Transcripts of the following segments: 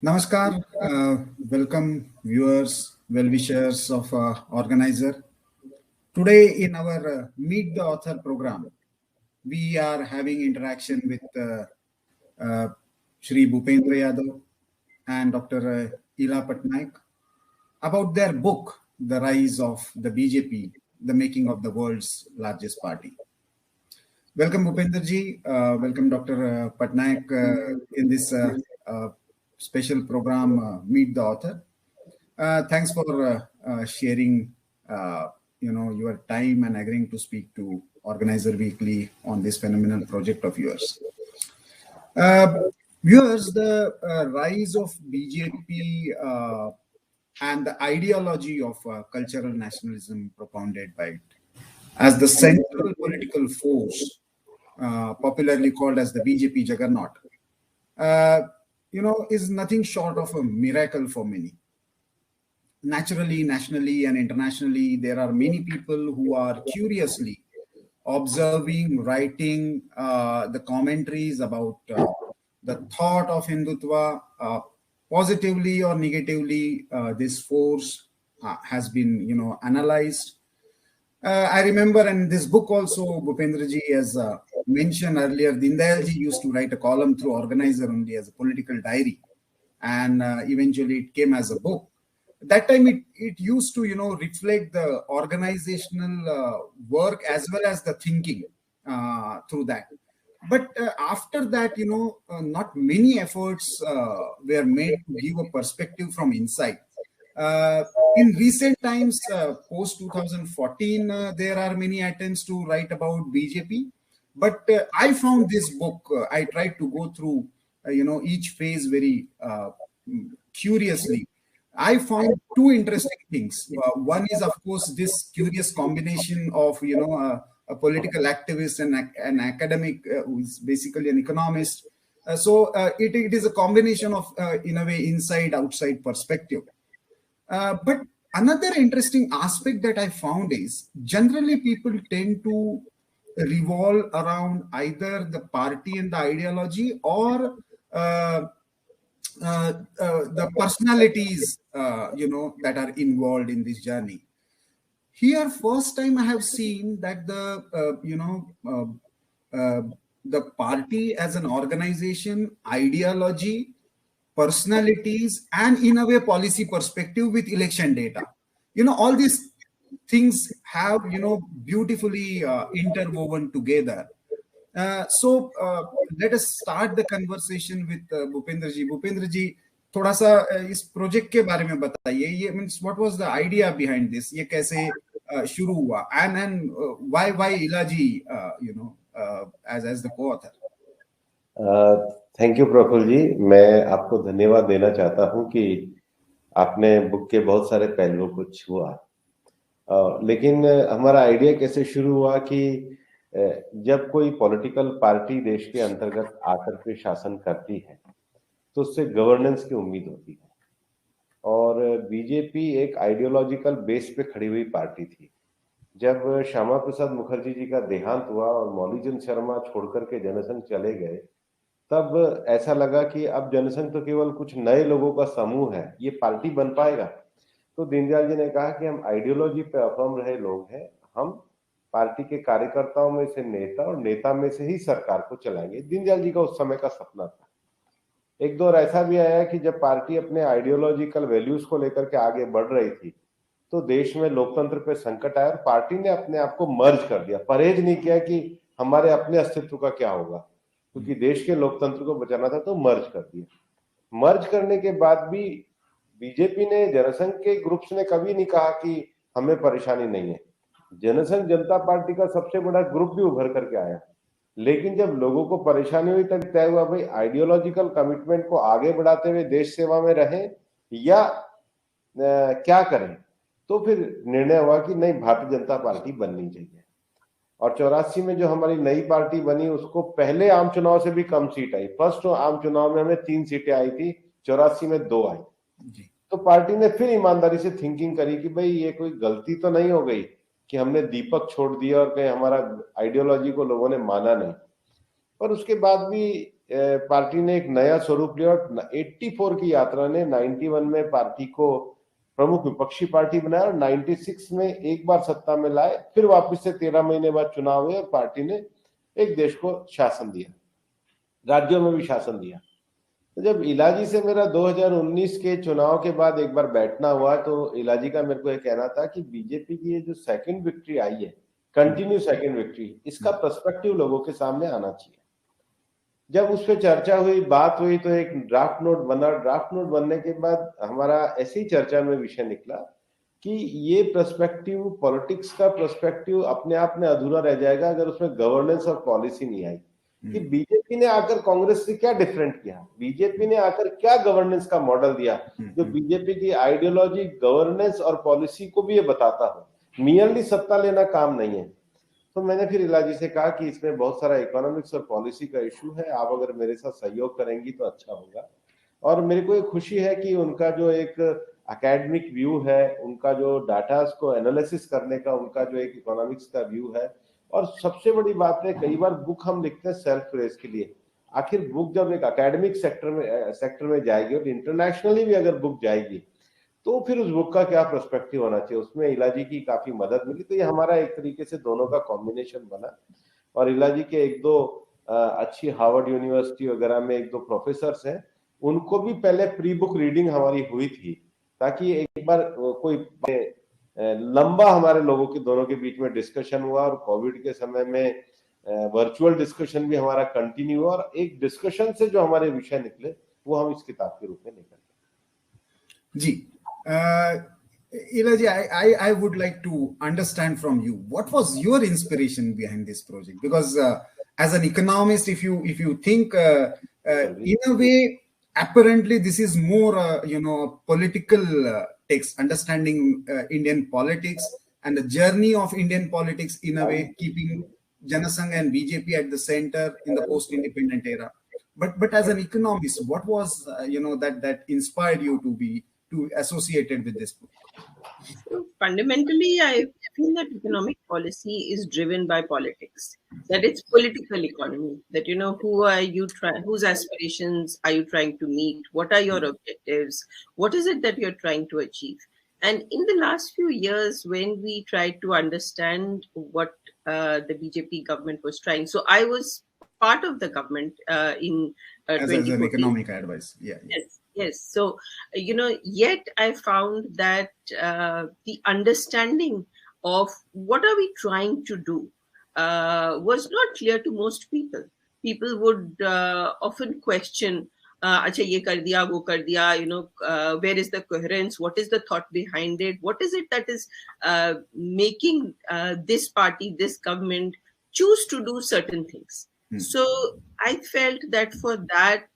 Namaskar, welcome viewers, well-wishers of Organizer. Today in our Meet the Author program, we are having interaction with uh, Shri Bhupendra Yadav and Dr. Ila Patnaik about their book, The Rise of the BJP, The Making of the World's Largest Party. Welcome Bhupender ji, welcome Dr. Patnaik in this special program, Meet the Author. Thanks for sharing, your time and agreeing to speak to Organizer Weekly on this phenomenal project of yours. Viewers, the rise of BJP and the ideology of cultural nationalism propounded by it as the central political force, popularly called as the BJP juggernaut, is nothing short of a miracle for many. Naturally, nationally and internationally, there are many people who are curiously observing, writing the commentaries about the thought of Hindutva. Positively or negatively, this force has been, analyzed. I remember in this book also, Bhupendraji, as mentioned earlier, Dindayalji used to write a column through Organizer only as a political diary, and eventually it came as a book. That time it used to reflect the organizational work as well as the thinking through that. But after that, not many efforts were made to give a perspective from inside. In recent times, post 2014, there are many attempts to write about BJP. But I found this book, I tried to go through, each phase very curiously. I found two interesting things. One is, of course, this curious combination of, a political activist and an academic who is basically an economist. It is a combination of, in a way, inside-outside perspective. But another interesting aspect that I found is generally people tend to revolve around either the party and the ideology or the personalities, that are involved in this journey. Here, first time I have seen that the party as an organization, ideology, personalities, and in a way policy perspective with election data. All these things have, beautifully interwoven together. Let us start the conversation with Bhupender ji. Bhupender ji, थोड़ा सा इस project के बारे में बताइए. ये means what was the idea behind this, ये कैसे शुरू हुआ, and why Ila ji as the co-author. Thank you Praphull ji. मैं आपको धन्यवाद देना चाहता हूं कि आपने बुक के बहुत सारे पहलुओं को छुआ. लेकिन हमारा आइडिया कैसे शुरू हुआ कि जब कोई पॉलिटिकल पार्टी देश के अंतर्गत आकर के शासन करती है तो उससे गवर्नेंस की उम्मीद होती है. और बीजेपी एक आइडियोलॉजिकल बेस पे खड़ी हुई पार्टी थी. जब श्यामा प्रसाद मुखर्जी जी का देहांत हुआ और मौलीचंद शर्मा छोड़कर के जनसंघ चले गए, तब ऐसा लगा कि अब जनसंघ तो केवल कुछ नए लोगों का समूह है, ये पार्टी बन पाएगा. तो दीनदयाल जी ने कहा कि हम आइडियोलॉजी पे अफर्म रहे लोग हैं, हम पार्टी के कार्यकर्ताओं में से नेता और नेता में से ही सरकार को चलाएंगे. दीनदयाल जी का उस समय का सपना था. एक दौर ऐसा भी आया कि जब पार्टी अपने आइडियोलॉजिकल वैल्यूज को लेकर के आगे बढ़ रही थी तो देश में लोकतंत्र पे संकट आया और पार्टी ने अपने आप को मर्ज कर दिया. परहेज नहीं किया कि हमारे अपने अस्तित्व का क्या होगा, क्योंकि देश के लोकतंत्र को बचाना था, तो मर्ज कर दिया. मर्ज करने के बाद भी बीजेपी ने, जनसंघ के ग्रुप्स ने कभी नहीं कहा कि हमें परेशानी नहीं है. जनसंघ जनता पार्टी का सबसे बड़ा ग्रुप भी उभर करके आया. लेकिन जब लोगों को परेशानी हुई तब तय हुआ भाई आइडियोलॉजिकल कमिटमेंट को आगे बढ़ाते हुए देश सेवा में रहें या क्या करें. तो फिर निर्णय हुआ कि नहीं, भारतीय जनता पार्टी बननी चाहिए. और 84 में जो हमारी नई पार्टी बनी उसको पहले आम चुनाव से भी कम सीट आई. फर्स्ट आम चुनाव में हमें 3 सीटें आई थी, 84 में 2 आई. तो पार्टी ने फिर ईमानदारी से थिंकिंग करी कि भाई ये कोई गलती तो नहीं हो गई कि हमने दीपक छोड़ दिया और कहीं हमारा आइडियोलॉजी को लोगों ने माना नहीं. पर उसके बाद भी पार्टी ने एक नया स्वरूप लिया और 84 की यात्रा ने 91 में पार्टी को प्रमुख विपक्षी पार्टी बनाया और 96 में एक बार सत्ता में लाए, फिर वापस से 13 महीने बाद चुनाव हुए और पार्टी ने एक देश को शासन दिया, राज्यों में भी शासन दिया। तो जब इलाजी से मेरा 2019 के चुनाव के बाद एक बार बैठना हुआ तो इलाजी का मेरे को ये कहना था कि बीजेपी की ये जो सेकंड विक्ट्री आई है, कंटिन्यू सेकंड विक्ट्री, इसका पर्सपेक्टिव लोगों के सामने आना चाहिए। जब उस पर चर्चा हुई, बात हुई, तो एक ड्राफ्ट नोट बना। ड्राफ्ट नोट बनने के बाद हमारा ऐसी चर्चा में विषय निकला कि ये पर्सपेक्टिव, पॉलिटिक्स का पर्सपेक्टिव अपने आप में अधूरा रह जाएगा अगर उसमें गवर्नेंस और पॉलिसी नहीं आई। कि बीजेपी ने आकर कांग्रेस से क्या डिफरेंट किया, बीजेपी ने आकर क्या गवर्नेंस का मॉडल दिया जो बीजेपी की आइडियोलॉजी, गवर्नेंस और पॉलिसी को भी ये बताता हो। मियरली सत्ता लेना काम नहीं है। तो मैंने फिर इलाजी से कहा कि इसमें बहुत सारा इकोनॉमिक्स और पॉलिसी का इशू है, आप अगर मेरे साथ सहयोग करेंगी तो अच्छा होगा। और मेरे को एक खुशी है कि उनका जो एक एकेडमिक व्यू है, उनका जो डाटा को एनालिसिस करने का उनका जो एक इकोनॉमिक्स का व्यू है, और सबसे बड़ी बात है कई बार बुक हम लिखते हैं सेल्फ प्रेज के लिए, आखिर बुक जब एक एकेडमिक सेक्टर में जाएगी और इंटरनेशनली भी अगर बुक जाएगी तो फिर उस बुक का क्या पर्सपेक्टिव होना चाहिए, उसमें इलाजी की काफी मदद मिली। तो ये हमारा एक तरीके से दोनों का कॉम्बिनेशन बना। और इलाजी के एक दो अच्छी हार्वर्ड यूनिवर्सिटी वगैरह में एक दो प्रोफेसर्स हैं, उनको भी पहले प्री बुक रीडिंग हमारी हुई थी ताकि एक बार कोई लंबा हमारे लोगों के दोनों के बीच में डिस्कशन हुआ। और कोविड के समय में वर्चुअल डिस्कशन भी हमारा कंटिन्यू हुआ और एक डिस्कशन से जो हमारे विषय निकले वो हम इस किताब के रूप में निकले। जी, Ilaji, I would like to understand from you, what was your inspiration behind this project? Because as an economist, if you think in a way, apparently this is more political text, understanding Indian politics and the journey of Indian politics in a way, keeping Janasangh and BJP at the center in the post-independent era. But as an economist, what was that inspired you to associated with this book? So fundamentally, I feel that economic policy is driven by politics. That it's political economy. That who are you trying? Whose aspirations are you trying to meet? What are your objectives? What is it that you're trying to achieve? And in the last few years, when we tried to understand what the BJP government was trying, so I was part of the government in as an economic advice. Yeah. Yes. So, yet I found that the understanding of what are we trying to do was not clear to most people. People would often question, acha ye kar diya, wo kar diya, where is the coherence? What is the thought behind it? What is it that is making this party, this government choose to do certain things? So I felt that for that,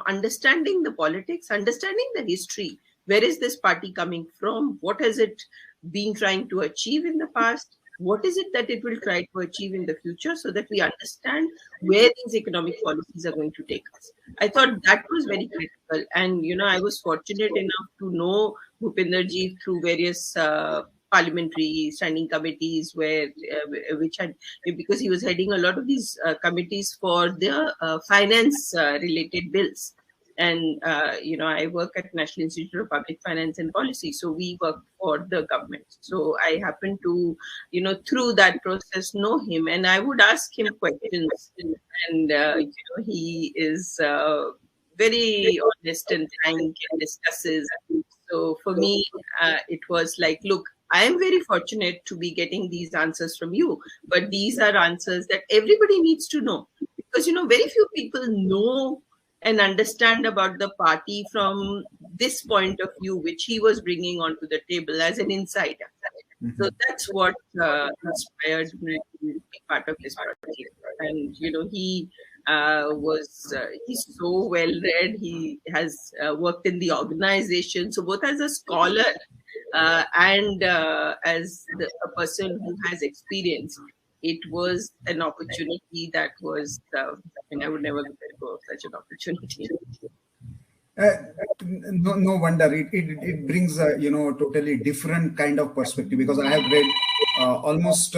understanding the politics, understanding the history, where is this party coming from? What has it been trying to achieve in the past? What is it that it will try to achieve in the future, so that we understand where these economic policies are going to take us? I thought that was very critical. And, I was fortunate enough to know Bhupinder-ji through various parliamentary standing committees because he was heading a lot of these committees for the finance related bills. And, I work at National Institute of Public Finance and Policy. So we work for the government. So I happen to, through that process, know him. And I would ask him questions. And, he is very honest and frank and discusses. So for me, it was like, look, I am very fortunate to be getting these answers from you, but these are answers that everybody needs to know, because, very few people know and understand about the party from this point of view, which he was bringing onto the table as an insider. Mm-hmm. So that's what inspired me to be part of this project. And, he's so well read. He has worked in the organization. So both as a scholar and as a person who has experience, it was an opportunity that was, I would never let go of such an opportunity. No wonder it brings a totally different kind of perspective, because I have read almost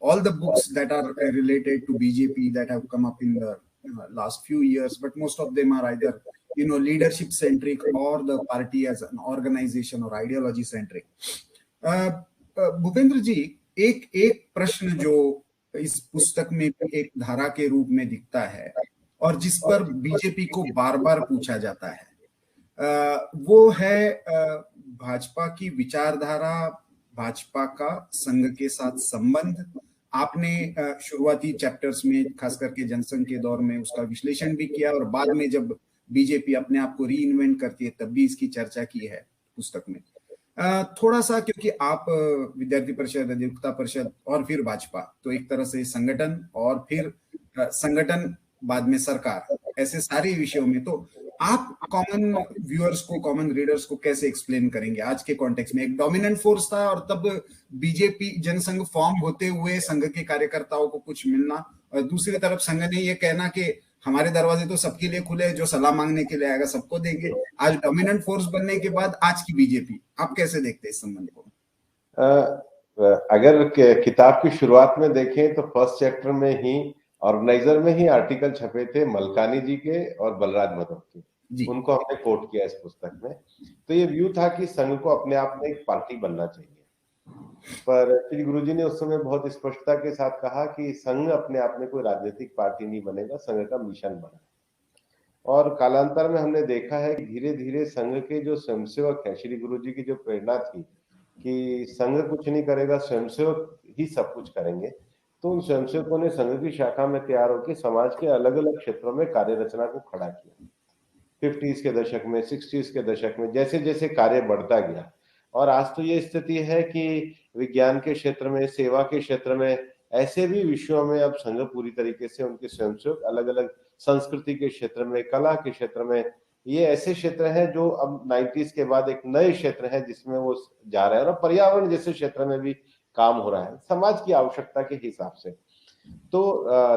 all the books that are related to BJP that have come up in the last few years, but most of them are either leadership centric or the party as an organization or ideology centric. Bhupendra जी, एक प्रश्न जो इस पुस्तक में भी एक धारा के रूप में दिखता है और जिस पर बीजेपी को बार बार पूछा जाता है, वो है भाजपा की विचारधारा, भाजपा का संघ के साथ संबंध। आपने शुरुआती चैप्टर्स में खास करके जनसंघ के दौर में उसका विश्लेषण भी किया और बाद में जब बीजेपी अपने आप को रीइन्वेंट करती है तब भी इसकी चर्चा की है पुस्तक में। थोड़ा सा, क्योंकि आप विद्यार्थी परिषद, अधिवक्ता परिषद और फिर भाजपा, तो एक तरह से संगठन और फिर संगठन बाद में सरकार, ऐसे सारे विषयों में, तो आप कॉमन व्यूअर्स को, कॉमन रीडर्स को कैसे एक्सप्लेन करेंगे आज के कॉन्टेक्स्ट में? एक डोमिनेंट फोर्स था और तब बीजेपी जनसंघ फॉर्म होते हुए संघ के कार्यकर्ताओं को कुछ मिलना, और दूसरी तरफ संघ ने ये कहना कि हमारे दरवाजे तो सबके लिए खुले हैं, जो सलाह मांगने के लिए आएगा सबको देंगे। आज डोमिनेंट फोर्स बनने के बाद आज की बीजेपी, आप कैसे देखते हैं इस संबंध को? अगर किताब की शुरुआत में देखें तो फर्स्ट चैप्टर में ही, ऑर्गेनाइजर में ही आर्टिकल छपे थे मलकानी जी के और बलराज मधव के, उनको हमने कोट किया इस पुस्तक में। तो ये व्यू था कि संघ को अपने आप में एक पार्टी बनना चाहिए, पर श्री गुरुजी ने उस समय बहुत स्पष्टता के साथ कहा कि संघ अपने आप में कोई राजनीतिक पार्टी नहीं बनेगा, संघ का मिशन बना। और कालांतर में हमने देखा है कि धीरे धीरे संघ के जो स्वयंसेवक है, श्री गुरुजी की जो प्रेरणा थी कि संघ कुछ नहीं करेगा, स्वयंसेवक ही सब कुछ करेंगे, तो उन स्वयंसेवकों ने संघ की शाखा में तैयार होकर समाज के अलग अलग क्षेत्रों में कार्य रचना को खड़ा किया। 50s के दशक में, 60s के दशक में, जैसे जैसे कार्य बढ़ता गया, और आज तो ये स्थिति है कि विज्ञान के क्षेत्र में, सेवा के क्षेत्र में, ऐसे भी विषयों में अब संघ पूरी तरीके से उनके स्वयंसेवक अलग अलग, संस्कृति के क्षेत्र में, कला के क्षेत्र में, ये ऐसे क्षेत्र हैं जो अब 90s के बाद एक नए क्षेत्र है जिसमें वो जा रहे हैं, और पर्यावरण जैसे क्षेत्र में भी काम हो रहा है समाज की आवश्यकता के हिसाब से। तो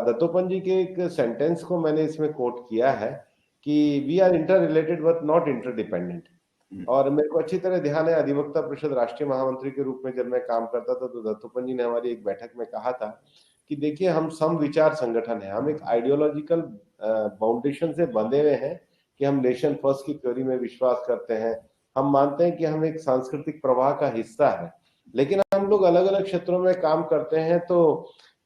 दत्तोपंत जी के एक सेंटेंस को मैंने इसमें कोट किया है कि we are interrelated but not interdependent. और मेरे को अच्छी तरह ध्यान है, अधिवक्ता परिषद राष्ट्रीय महामंत्री के रूप में जब मैं काम करता था तो दत्तोपंत जी ने हमारी एक बैठक में कहा था कि देखिए, हम सम विचार संगठन है, हम एक आइडियोलॉजिकल फाउंडेशन से बंधे हुए हैं कि हम नेशन फर्स्ट की थ्योरी में विश्वास करते हैं, हम मानते हैं कि हम एक सांस्कृतिक प्रवाह का हिस्सा है, लेकिन हम लोग अलग अलग क्षेत्रों में काम करते हैं। तो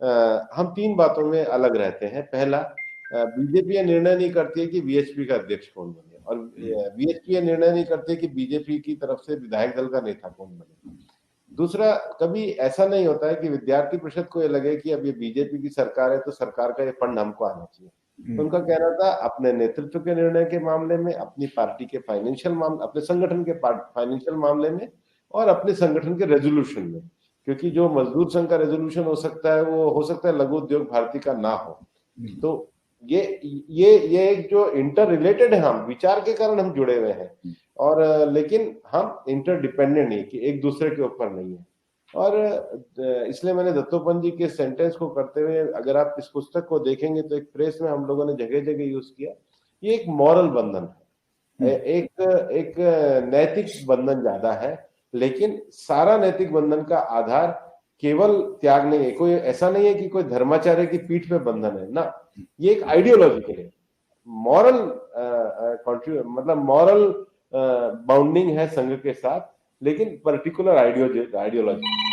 हम 3 बातों में अलग रहते हैं। पहला, बीजेपी ये निर्णय नहीं करती है कि वीएचपी का अध्यक्ष कौन बने, और वीएचपी ये निर्णय नहीं करती है कि बीजेपी की तरफ से विधायक दल का नेता कौन बने। दूसरा, कभी ऐसा नहीं होता है कि विद्यार्थी परिषद को ये लगे कि अब ये बीजेपी की सरकार है तो सरकार का ये फंड हमको आना चाहिए। उनका कहना था अपने नेतृत्व के निर्णय के मामले में, अपनी पार्टी के फाइनेंशियल मामले, अपने संगठन के फाइनेंशियल मामले में, और अपने संगठन के रेजोल्यूशन में, क्योंकि जो मजदूर संघ का रेजोल्यूशन हो सकता है वो हो सकता है लघु उद्योग भारती का ना हो। तो ये एक जो इंटर रिलेटेड है, हम विचार के कारण हम जुड़े हुए हैं, और लेकिन हम इंटरडिपेंडेंट नहीं, कि एक दूसरे के ऊपर नहीं है। और इसलिए मैंने दत्तोपंत जी के सेंटेंस को करते हुए, अगर आप इस पुस्तक को देखेंगे तो एक प्रेस में हम लोगों ने जगह जगह यूज किया, ये एक मॉरल बंधन है, एक नैतिक बंधन ज्यादा है, लेकिन सारा नैतिक बंधन का आधार केवल त्याग नहीं है। कोई ऐसा नहीं है कि कोई धर्माचार्य की पीठ पे बंधन है ना, ये एक आइडियोलॉजिकल है, मॉरल मतलब मॉरल बाउंडिंग है संघ के साथ, लेकिन particular ideology,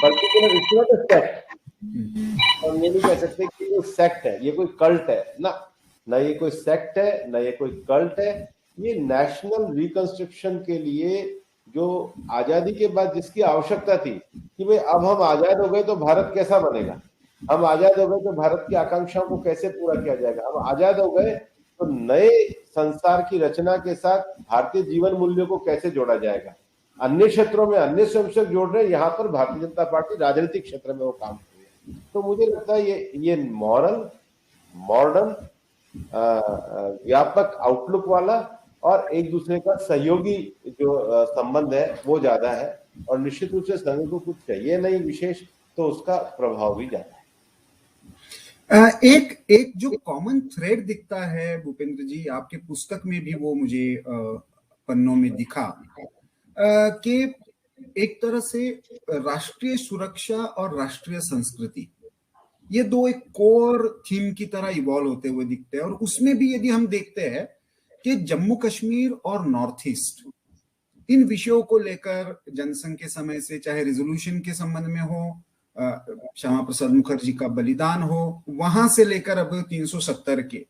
particular it's not a sect. हम ये नहीं कह सकते कि ये सेक्ट है, ये कोई कल्ट है ना ये कोई सेक्ट है, ना ये कोई कल्ट है। ये नेशनल रिकंस्ट्रक्शन के लिए जो आजादी के बाद जिसकी आवश्यकता थी कि भाई अब हम आजाद हो गए तो भारत कैसा बनेगा, हम आजाद हो गए तो भारत की आकांक्षाओं को कैसे पूरा किया जाएगा, हम आजाद हो गए तो नए संसार की रचना के साथ भारतीय जीवन मूल्यों को कैसे जोड़ा जाएगा। अन्य क्षेत्रों में अन्य स्वयंसेवक जोड़ रहे हैं, यहाँ पर भारतीय जनता पार्टी राजनीतिक क्षेत्र में वो काम कर रही है। तो मुझे लगता है ये मॉरल, मॉडर्न, व्यापक आउटलुक वाला और एक दूसरे का सहयोगी जो संबंध है वो ज्यादा है, और निश्चित रूप से संघ को कुछ चाहिए नहीं विशेष, तो उसका प्रभाव भी ज्यादा है। एक जो कॉमन थ्रेड दिखता है भूपेंद्र जी आपके पुस्तक में भी, वो मुझे पन्नों में दिखा कि एक तरह से राष्ट्रीय सुरक्षा और राष्ट्रीय संस्कृति ये दो एक कोर थीम की तरह इवॉल्व होते हुए दिखते हैं। और उसमें भी यदि हम देखते हैं कि जम्मू कश्मीर और नॉर्थ ईस्ट, इन विषयों को लेकर जनसंघ के समय से, चाहे रिजोल्यूशन के संबंध में हो, श्यामा प्रसाद मुखर्जी का बलिदान हो, वहां से लेकर अब 370 के,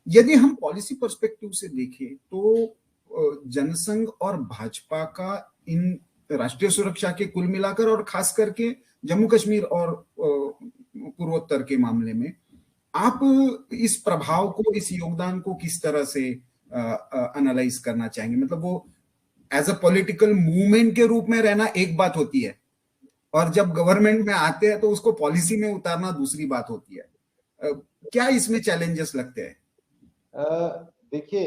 यदि हम पॉलिसी पर्सपेक्टिव से देखें तो जनसंघ और भाजपा का इन राष्ट्रीय सुरक्षा के कुल मिलाकर और खास करके जम्मू कश्मीर और पूर्वोत्तर के मामले में आप इस प्रभाव को, इस योगदान को किस तरह से एनालाइज करना चाहेंगे? मतलब वो एज अ पॉलिटिकल मूवमेंट के रूप में रहना एक बात होती है, और जब गवर्नमेंट में आते हैं तो उसको पॉलिसी में उतारना दूसरी बात होती है। क्या इसमें चैलेंजेस लगते हैं? देखिए,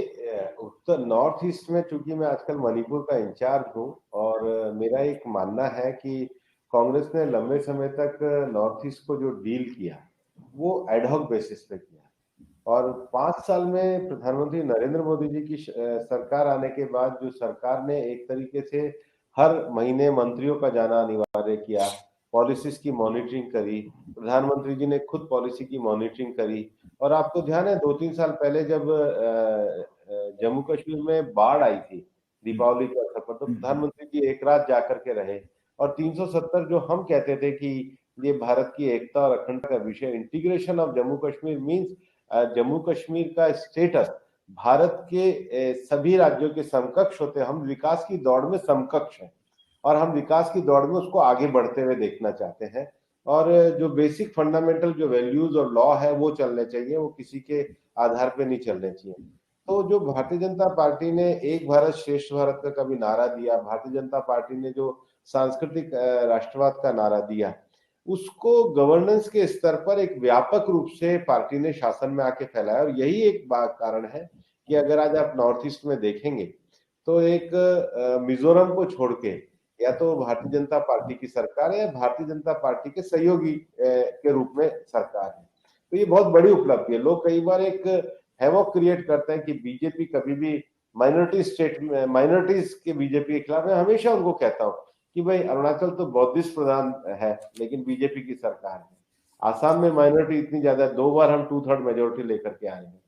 उत्तर नॉर्थ ईस्ट में चूंकि मैं आजकल मणिपुर का इंचार्ज हूँ, और मेरा एक मानना है कि कांग्रेस ने लंबे समय तक नॉर्थ ईस्ट को जो डील किया वो एडहॉक बेसिस पे किया, और 5 साल में प्रधानमंत्री नरेंद्र मोदी जी की सरकार आने के बाद जो सरकार ने एक तरीके से हर महीने मंत्रियों का जाना अनिवार्य किया, पॉलिसीज की मॉनिटरिंग करी, प्रधानमंत्री जी ने खुद पॉलिसी की मॉनिटरिंग करी। और आपको ध्यान है 2-3 साल पहले जब जम्मू कश्मीर में बाढ़ आई थी दीपावली के अवसर पर, तो प्रधानमंत्री जी एक रात जाकर के रहे, और 370 जो हम कहते थे कि ये भारत की एकता और अखंडता का विषय, integration of Jammu Kashmir means Jammu Kashmir का स्टेटस भारत के सभी राज्यों के समकक्ष होते हैं। हम विकास की दौड़ में समकक्ष हैं, और हम विकास की दौड़ में उसको आगे बढ़ते हुए देखना चाहते हैं, और जो बेसिक फंडामेंटल जो वैल्यूज और लॉ है वो चलने चाहिए, वो किसी के आधार पे नहीं चलने चाहिए। तो जो भारतीय जनता पार्टी ने एक भारत श्रेष्ठ भारत का कभी नारा दिया, भारतीय जनता पार्टी ने जो सांस्कृतिक राष्ट्रवाद का नारा दिया, उसको गवर्नेंस के स्तर पर एक व्यापक रूप से पार्टी ने शासन में आके फैलाया। और यही एक कारण है कि अगर आज आप नॉर्थ ईस्ट में देखेंगे तो एक मिजोरम को छोड़ के या तो भारतीय जनता पार्टी की सरकार है या भारतीय जनता पार्टी के सहयोगी के रूप में सरकार है। तो ये बहुत बड़ी उपलब्धि है। लोग कई बार एक हैवॉक क्रिएट करते हैं कि बीजेपी कभी भी माइनॉरिटीज के बीजेपी के खिलाफ। मैं हमेशा उनको कहता हूँ कि भाई अरुणाचल तो बौद्धिस्ट प्रधान है लेकिन बीजेपी की सरकार है, आसाम में माइनॉरिटी इतनी ज्यादा है, 2 बार हम 2/3 मेजोरिटी लेकर के आए हैं,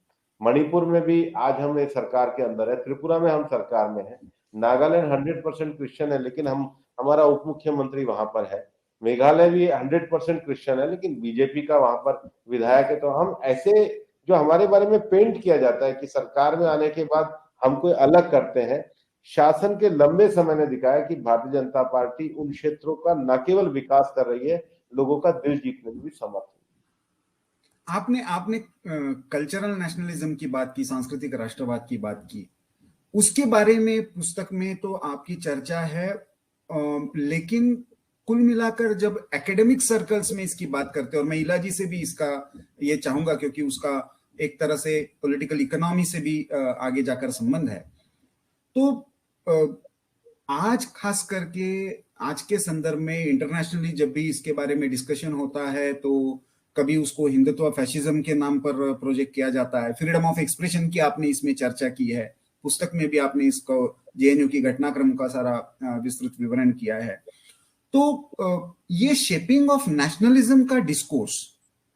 मणिपुर में भी आज हम एक सरकार के अंदर है, त्रिपुरा में हम सरकार में है, नागालैंड 100% क्रिश्चियन है लेकिन हमारा उप मुख्यमंत्री वहां पर है, मेघालय भी 100% क्रिश्चियन है लेकिन बीजेपी का वहां पर विधायक है। तो हम ऐसे जो हमारे बारे में पेंट किया जाता है कि सरकार में आने के बाद हम कोई अलग करते हैं, शासन के लंबे समय ने दिखाया कि भारतीय जनता पार्टी उन क्षेत्रों का न केवल विकास कर रही है, लोगों का दिल जीतने में भी समर्थ है। आपने कल्चरल नेशनलिज्म की बात की, सांस्कृतिक राष्ट्रवाद की बात की, उसके बारे में पुस्तक में तो आपकी चर्चा है, लेकिन कुल मिलाकर जब एकेडमिक सर्कल्स में इसकी बात करते हैं, और मैं इलाजी से भी इसका ये चाहूंगा क्योंकि उसका एक तरह से पॉलिटिकल इकोनॉमी से भी आगे जाकर संबंध है, तो आज खास करके आज के संदर्भ में इंटरनेशनली जब भी इसके बारे में डिस्कशन होता है तो कभी उसको हिंदुत्व फैशिज्म के नाम पर प्रोजेक्ट किया जाता है, फ्रीडम ऑफ एक्सप्रेशन की आपने इसमें चर्चा की है, पुस्तक में भी आपने इसको जेएनयू की घटनाक्रम का सारा विस्तृत विवरण किया है। तो ये शेपिंग ऑफ नेशनलिज्म का डिस्कोर्स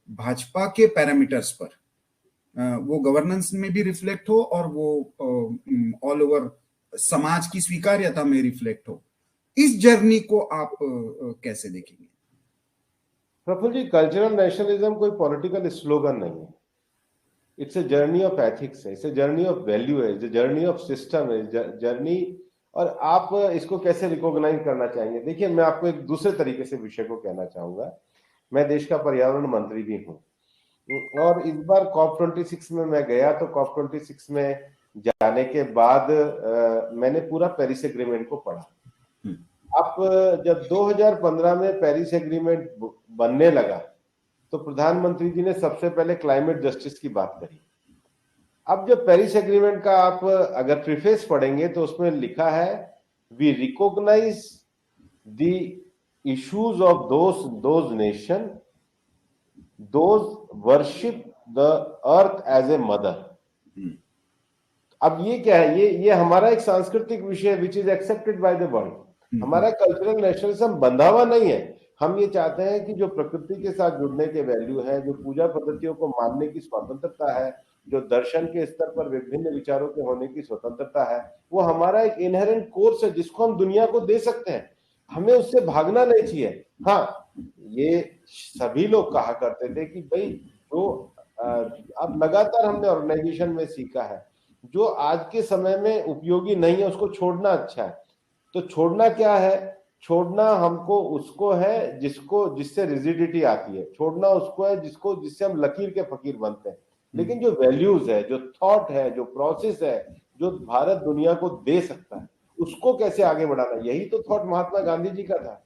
भाजपा के पैरामीटर्स पर वो गवर्नेंस में भी रिफ्लेक्ट हो और वो ऑल ओवर समाज की स्वीकार्यता में रिफ्लेक्ट हो, इस जर्नी को आप कैसे देखेंगे? प्रफुल्ल जी, कल्चरल नेशनलिज्म कोई पॉलिटिकल स्लोगन नहीं है, it's a journey of ethics है, it's a journey of value है, it's a journey of system है, जर्नी। और आप इसको कैसे रिकॉग्नाइज करना चाहेंगे? देखिए, मैं आपको एक दूसरे तरीके से विषय को कहना चाहूंगा। मैं देश का पर्यावरण मंत्री भी हूँ, और इस बार COP26 में मैं गया, तो COP26 में जाने के बाद मैंने पूरा पेरिस एग्रीमेंट को पढ़ा। अब जब 2015 में पेरिस एग्रीमेंट बनने लगा तो प्रधानमंत्री जी ने सबसे पहले क्लाइमेट जस्टिस की बात करी। अब जब पेरिस एग्रीमेंट का आप अगर प्रीफेस पढ़ेंगे तो उसमें लिखा है, we recognise the issues of those nation those worship the earth as a mother. अब ये क्या है? ये हमारा एक सांस्कृतिक विषय which is accepted by the world. हमारा कल्चरल नेशनलिज्म बंधा हुआ नहीं है, हम ये चाहते हैं कि जो प्रकृति के साथ जुड़ने के वैल्यू है, जो पूजा पद्धतियों को मानने की स्वतंत्रता है, जो दर्शन के स्तर पर विभिन्न विचारों के होने की स्वतंत्रता है, वो हमारा एक इनहेरेंट कोर्स है जिसको हम दुनिया को दे सकते हैं। हमें उससे भागना नहीं चाहिए। हाँ, ये सभी लोग कहा करते थे कि भाई जो अब लगातार हमने ऑर्गेनाइजेशन में सीखा है, जो आज के समय में उपयोगी नहीं है उसको छोड़ना अच्छा है। तो छोड़ना क्या है? छोड़ना हमको उसको है जिससे रिजिडिटी आती है, छोड़ना उसको है जिससे हम लकीर के फकीर बनते हैं। लेकिन जो वैल्यूज है, जो थॉट है, जो प्रोसेस है, जो भारत दुनिया को दे सकता है, उसको कैसे आगे बढ़ाना, यही तो थॉट महात्मा गांधी जी का था।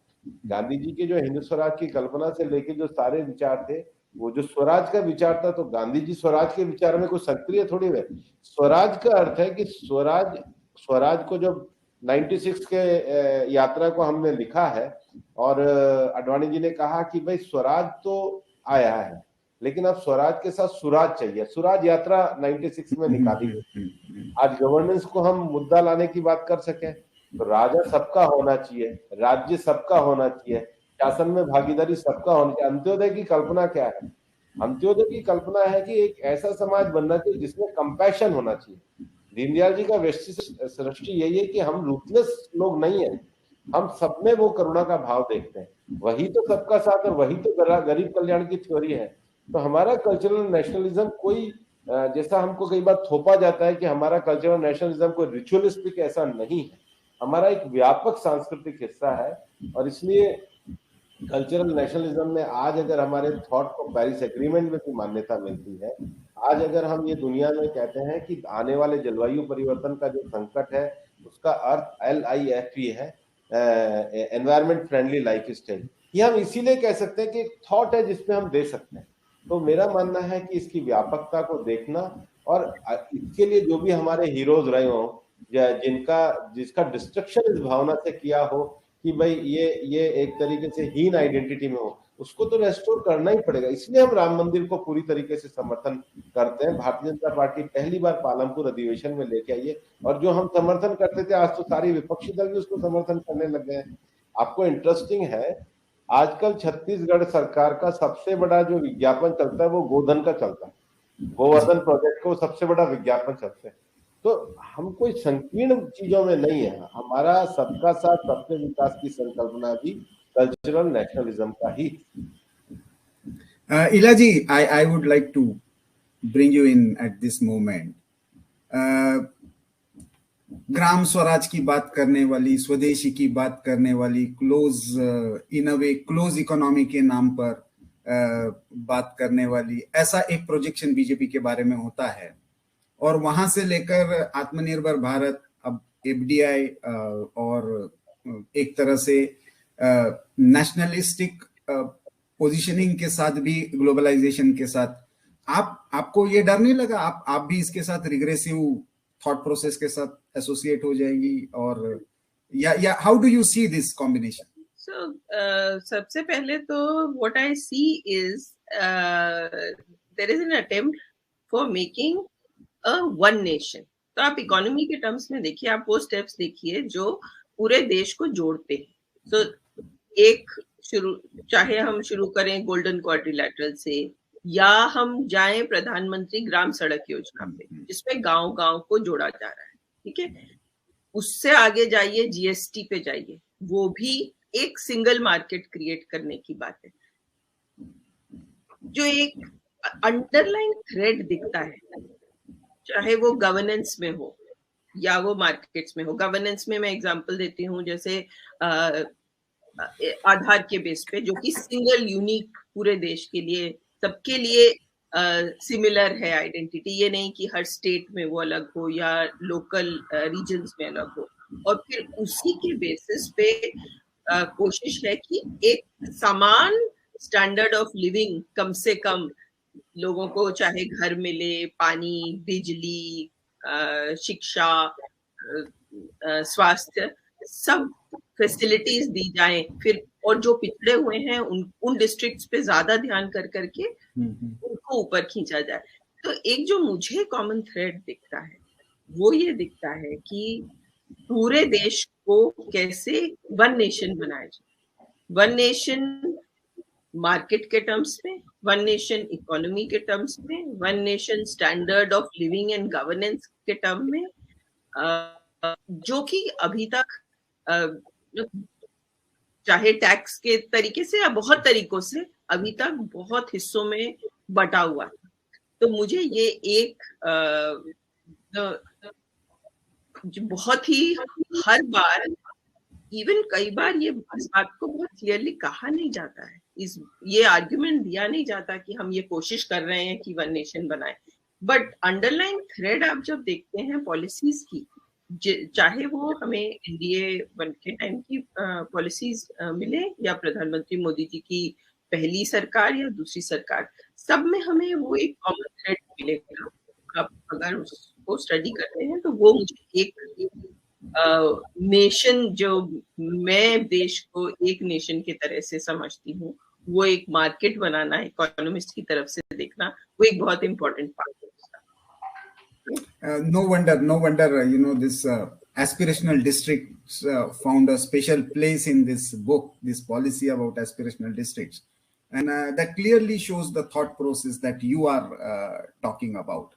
गांधी जी के जो हिंदू स्वराज की कल्पना से लेके जो सारे विचार थे, वो जो स्वराज का विचार था, तो गांधी जी स्वराज के विचार में कोई सक्रिय थोड़ी है। स्वराज का अर्थ है कि स्वराज को जब 96 के यात्रा को हमने लिखा है और अडवाणी जी ने कहा कि भाई स्वराज तो आया है, लेकिन अब स्वराज के साथ सुराज चाहिए। सुराज यात्रा 96 में निकाली गई। आज गवर्नेंस को हम मुद्दा लाने की बात कर सके तो राजा सबका होना चाहिए, राज्य सबका होना चाहिए, शासन में भागीदारी सबका होना चाहिए। अंत्योदय की कल्पना क्या है? अंत्योदय की कल्पना है कि एक ऐसा समाज बनना चाहिए जिसमें कंपैशन होना चाहिए। दीनदयाल जी का सृष्टि यही है कि हम रूथलेस लोग नहीं है, हम सब में वो करुणा का भाव देखते हैं। वही तो सबका साथ और वही तो गरीब कल्याण की थ्योरी है। तो हमारा कल्चरल नेशनलिज्म कोई जैसा हमको कई बार थोपा जाता है कि हमारा कल्चरल नेशनलिज्म कोई रिचुअलिस्टिक, ऐसा नहीं है। हमारा एक व्यापक सांस्कृतिक हिस्सा है और इसलिए कल्चरल नेशनलिज्म में आज अगर हमारे थॉट को पेरिस एग्रीमेंट में भी मान्यता मिलती है, आज अगर हम ये दुनिया में कहते हैं कि आने वाले जलवायु परिवर्तन का जो संकट है उसका अर्थ LIFE है, एनवायरमेंट फ्रेंडली लाइफ स्टाइल, ये हम इसीलिए कह सकते हैं कि एक थॉट है जिसपे हम दे सकते हैं। तो मेरा मानना है कि इसकी व्यापकता को देखना और इसके लिए जो भी हमारे हीरोज रहे हो, जिसका डिस्ट्रक्शन इस भावना से किया हो कि भाई ये एक तरीके से हीन आइडेंटिटी में हो, उसको तो रेस्टोर करना ही पड़ेगा। इसलिए हम राम मंदिर को पूरी तरीके से समर्थन करते हैं। भारतीय जनता पार्टी पहली बार पालमपुर अधिवेशन में लेके आई है और जो हम समर्थन करते थे आज तो सारी विपक्षी दल भी उसको समर्थन करने लग गए हैं। आपको इंटरेस्टिंग है, आजकल छत्तीसगढ़ सरकार का सबसे बड़ा जो विज्ञापन चलता है वो गोधन का चलता है, गोवर्धन प्रोजेक्ट को सबसे बड़ा विज्ञापन चलता है। तो हम कोई संकीर्ण चीजों में नहीं है, हमारा सबका साथ सबके विकास की संकल्पना भी कल्चरल नेशनलिज्म का ही। Ila ji, I would like to bring you in at this moment. Gram Swaraj की बात करने वाली, स्वदेशी की बात करने वाली, close in a way close economy के नाम पर बात करने वाली, ऐसा एक प्रोजेक्शन बीजेपी के बारे में होता है। और वहां से लेकर आत्मनिर्भर भारत, अब FDI और एक तरह से नेशनलिस्टिक पोजीशनिंग के साथ भी, ग्लोबलाइजेशन के साथ, आपको ये डर नहीं लगा आप भी इसके साथ रिग्रेसिव थॉट प्रोसेस के साथ एसोसिएट हो जाएंगी? और या how do you see this combination? So सबसे पहले तो what I see is there is an attempt for making a one nation. तो आप इकोनॉमी के टर्म्स में देखिए, आप वो स्टेप्स देखिए जो पूरे देश को जोड़ते हैं। So चाहे हम शुरू करें गोल्डन क्वाड्रिलैटरल से, या हम जाएं प्रधानमंत्री ग्राम सड़क योजना पे जिसमें गांव-गांव को जोड़ा जा रहा है, ठीक है। उससे आगे जाइए, GST पे जाइए, वो भी एक सिंगल मार्केट क्रिएट करने की बात है। जो एक अंडरलाइन थ्रेड दिखता है, चाहे वो गवर्नेंस में हो या वो मार्केट्स में हो। गवर्नेंस में मैं एग्जांपल देती हूँ, जैसे आधार के बेस पे, जो कि सिंगल यूनिक पूरे देश के लिए, सबके लिए सिमिलर है आइडेंटिटी। ये नहीं कि हर स्टेट में वो अलग हो या लोकल रीजन्स में अलग हो। और फिर उसी के बेसिस पे कोशिश है कि एक समान स्टैंडर्ड ऑफ लिविंग कम से कम लोगों को, चाहे घर मिले, पानी, बिजली, शिक्षा, स्वास्थ्य, सब फैसिलिटीज दी जाएं। फिर और जो पिछड़े हुए हैं उन डिस्ट्रिक्ट्स पे ज्यादा ध्यान करके उनको ऊपर खींचा जाए। तो एक जो मुझे कॉमन थ्रेड दिखता है वो ये दिखता है कि पूरे देश को कैसे वन नेशन बनाया जाए। वन नेशन मार्केट के टर्म्स में, वन नेशन इकोनॉमी के टर्म्स में, one nation standard of living and governance के टर्म में, जो कि अभी तक चाहे टैक्स के तरीके से या बहुत तरीकों से अभी तक बहुत हिस्सों में बटा हुआ है। तो मुझे ये एक जो बहुत ही हर बार इवन कई बार ये इस बात को बहुत क्लियरली कहा नहीं जाता है, ये आर्ग्यूमेंट दिया नहीं जाता कि हम ये कोशिश कर रहे हैं कि वन नेशन बनाए, बट अंडरलाइन थ्रेड आप जब देखते हैं पॉलिसीज की, चाहे वो हमें एनडीए वन के टाइम की पॉलिसीज मिले या प्रधानमंत्री मोदी जी की पहली सरकार या दूसरी सरकार, सब में हमें वो एक कॉमन थ्रेड मिलेगा। आप अगर उसको स्टडी करते हैं तो वो मुझे एक नेशन, जो मैं देश को एक नेशन की तरह से समझती हूँ, वो एक मार्केट बनाना, इकोनॉमिस्ट की तरफ से देखना, वो एक बहुत इंपॉर्टेंट पार्ट है उसका। No wonder, this aspirational districts found a special place in this book, this policy about aspirational districts. And that clearly shows the thought process that you are talking about.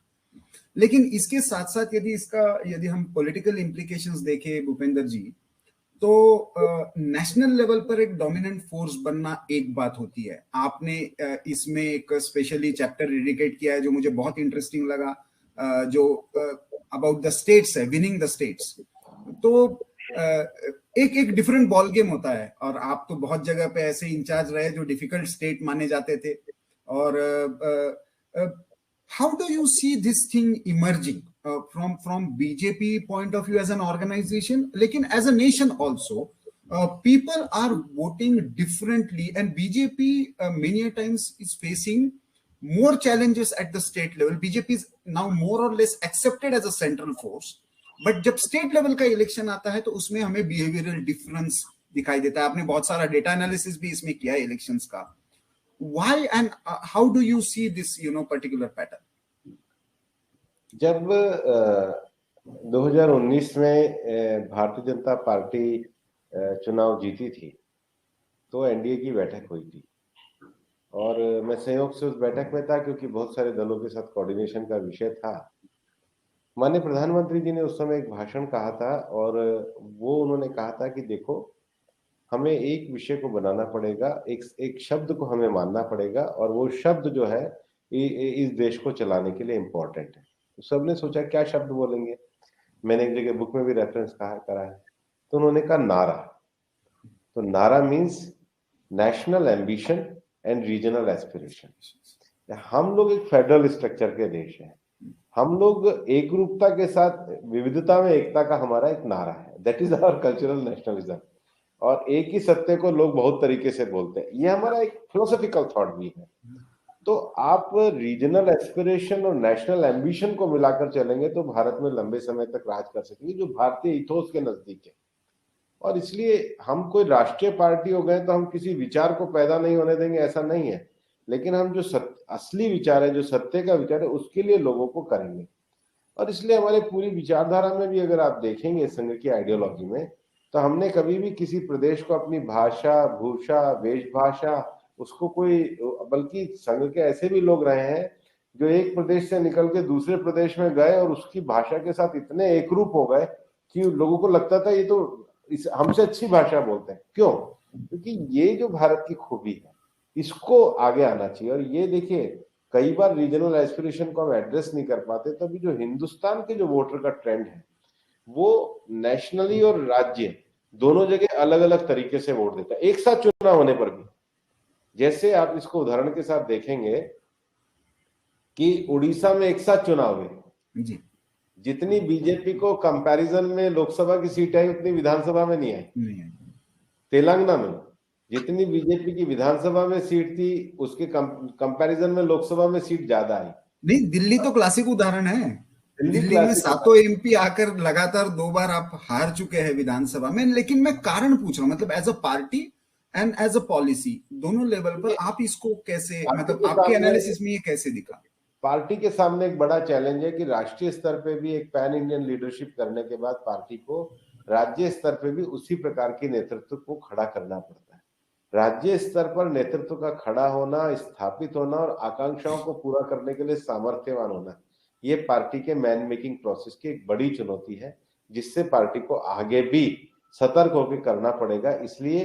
लेकिन इसके साथ साथ यदि हम political implications देखें भूपेंद्र जी, तो national level पर एक डोमिनेंट फोर्स बनना एक बात होती है। आपने इसमें एक स्पेशली चैप्टर डेडिकेट किया है जो मुझे बहुत इंटरेस्टिंग लगा, जो अबाउट द स्टेट्स है, विनिंग द स्टेट्स। तो एक डिफरेंट बॉल गेम होता है, और आप तो बहुत जगह पे ऐसे इंचार्ज रहे जो डिफिकल्ट स्टेट माने जाते थे। और how do you see this thing emerging from BJP point of view as an organization, lekin as a nation also, people are voting differently, and BJP many a times is facing more challenges at the state level. BJP is now more or less accepted as a central force, but जब state level का election आता है तो उसमें हमें behavioral difference दिखाई देता है। आपने बहुत सारा डेटा एनालिसिस भी इसमें किया है elections का। Why and how do you see this, particular pattern? जब 2019 में भारतीय जनता पार्टी चुनाव जीती थी तो एनडीए की बैठक हुई थी, और मैं संयोग से उस बैठक में था क्योंकि बहुत सारे दलों के साथ कोऑर्डिनेशन का विषय था। माननीय प्रधानमंत्री जी ने उस समय एक भाषण कहा था, और वो उन्होंने कहा था कि देखो, हमें एक विषय को बनाना पड़ेगा, एक शब्द को हमें मानना पड़ेगा, और वो शब्द जो है इस देश को चलाने के लिए इम्पोर्टेंट है। तो सबने सोचा क्या शब्द बोलेंगे। मैंने एक जगह बुक में भी रेफरेंस करा है, तो उन्होंने कहा नारा। तो नारा means national ambition and regional aspiration. हम लोग एक फेडरल स्ट्रक्चर के देश हैं, हम लोग एक रूपता के साथ विविधता में एकता का हमारा एक नारा है, that is our cultural nationalism. और एक ही सत्य को लोग बहुत तरीके से बोलते हैं, ये हमारा एक फिलोसॉफिकल थॉट भी है। तो आप रीजनल एस्पिरेशन और नेशनल एम्बिशन को मिलाकर चलेंगे तो भारत में लंबे समय तक राज कर सकेंगे, जो भारतीय इथोस के नजदीक है। और इसलिए हम कोई राष्ट्रीय पार्टी हो गए तो हम किसी विचार को पैदा नहीं होने देंगे, ऐसा नहीं है, लेकिन हम जो असली विचार है, जो सत्य का विचार है, उसके लिए लोगों को करेंगे। और इसलिए हमारे पूरी विचारधारा में भी अगर आप देखेंगे संघ की आइडियोलॉजी में, तो हमने कभी भी किसी प्रदेश को अपनी भाषा, भूषा, वेशभाषा उसको कोई, बल्कि संघ के ऐसे भी लोग रहे हैं जो एक प्रदेश से निकल के दूसरे प्रदेश में गए और उसकी भाषा के साथ इतने एकरूप हो गए कि लोगों को लगता था ये तो हमसे अच्छी भाषा बोलते हैं। क्यों? क्योंकि ये जो भारत की खूबी है, इसको आगे आना चाहिए। और ये देखिए, कई बार रीजनल एस्पिरेशन को हम एड्रेस नहीं कर पाते, तभी जो हिंदुस्तान के जो वोटर का ट्रेंड है वो नेशनली और राज्य दोनों जगह अलग अलग तरीके से वोट देता है एक साथ चुनाव होने पर भी। जैसे आप इसको उदाहरण के साथ देखेंगे कि उड़ीसा में एक साथ चुनाव हुए जी, जितनी बीजेपी को कंपैरिजन में लोकसभा की सीट आई उतनी विधानसभा में नहीं आई। तेलंगाना में जितनी बीजेपी की विधानसभा में सीट थी उसके कंपैरिजन में लोकसभा में सीट ज्यादा आई। नहीं, दिल्ली तो क्लासिक उदाहरण है। दिल्ली में 7 एमपी आकर लगातार 2 बार आप हार चुके हैं विधानसभा में। लेकिन मैं कारण पूछ रहा हूँ, मतलब as a party and as a policy, दोनों लेवल पर आप इसको कैसे, मतलब आपके एनालिसिस में ये कैसे दिखा? पार्टी के सामने एक बड़ा चैलेंज है कि राष्ट्रीय स्तर पे भी एक पैन इंडियन लीडरशिप करने के बाद पार्टी को राज्य स्तर पे भी उसी प्रकार के नेतृत्व को खड़ा करना पड़ता है। राज्य स्तर पर नेतृत्व का खड़ा होना, स्थापित होना और आकांक्षाओं को पूरा करने के लिए सामर्थ्यवान होना, ये पार्टी के मैन मेकिंग प्रोसेस की एक बड़ी चुनौती है, जिससे पार्टी को आगे भी सतर्क होकर करना पड़ेगा। इसलिए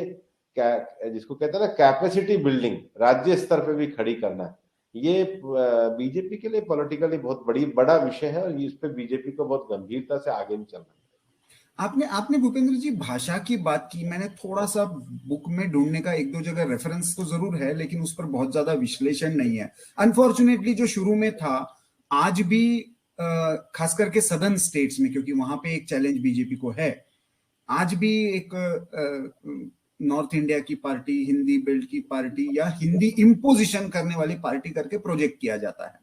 जिसको कहते हैं ना कैपेसिटी बिल्डिंग, राज्य स्तर पे भी खड़ी करना, ये बीजेपी के लिए पॉलिटिकली बहुत बड़ा विषय है और इस पे बीजेपी को बहुत गंभीरता से आगे भी चलना है। आपने भूपेंद्र जी भाषा की बात की। मैंने थोड़ा सा बुक में ढूंढने का एक दो जगह रेफरेंस तो जरूर है, लेकिन उस पर बहुत ज्यादा विश्लेषण नहीं है। अनफॉर्चुनेटली जो शुरू में था, आज भी खास करके सदर्न स्टेट्स में, क्योंकि वहां पे एक चैलेंज बीजेपी को है, आज भी एक नॉर्थ इंडिया की पार्टी, हिंदी बेल्ट की पार्टी या हिंदी इम्पोजिशन करने वाली पार्टी करके प्रोजेक्ट किया जाता है।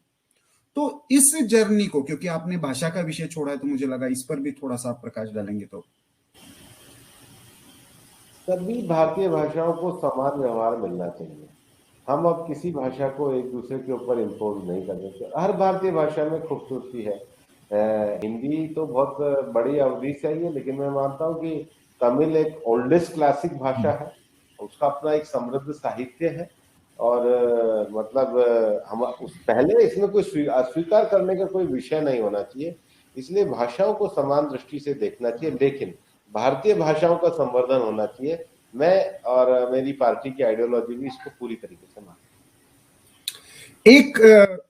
तो इस जर्नी को, क्योंकि आपने भाषा का विषय छोड़ा है, तो मुझे लगा इस पर भी थोड़ा सा प्रकाश डालेंगे। तो सभी भारतीय भाषाओं को समान व्यवहार मिलना चाहिए। हम अब किसी भाषा को एक दूसरे के ऊपर इम्पोज नहीं कर सकते। हर भारतीय भाषा में खूबसूरती है। हिंदी तो बहुत बड़ी अवधि से आई है, लेकिन मैं मानता हूँ कि तमिल एक ओल्डेस्ट क्लासिक भाषा है, उसका अपना एक समृद्ध साहित्य है और मतलब हम उस पहले इसमें कोई अस्वीकार करने का कोई विषय नहीं होना चाहिए। इसलिए भाषाओं को समान दृष्टि से देखना चाहिए, लेकिन भारतीय भाषाओं का संवर्धन होना चाहिए। मैं और मेरी पार्टी की आइडियोलॉजी भी इसको पूरी तरीके से मानती है। एक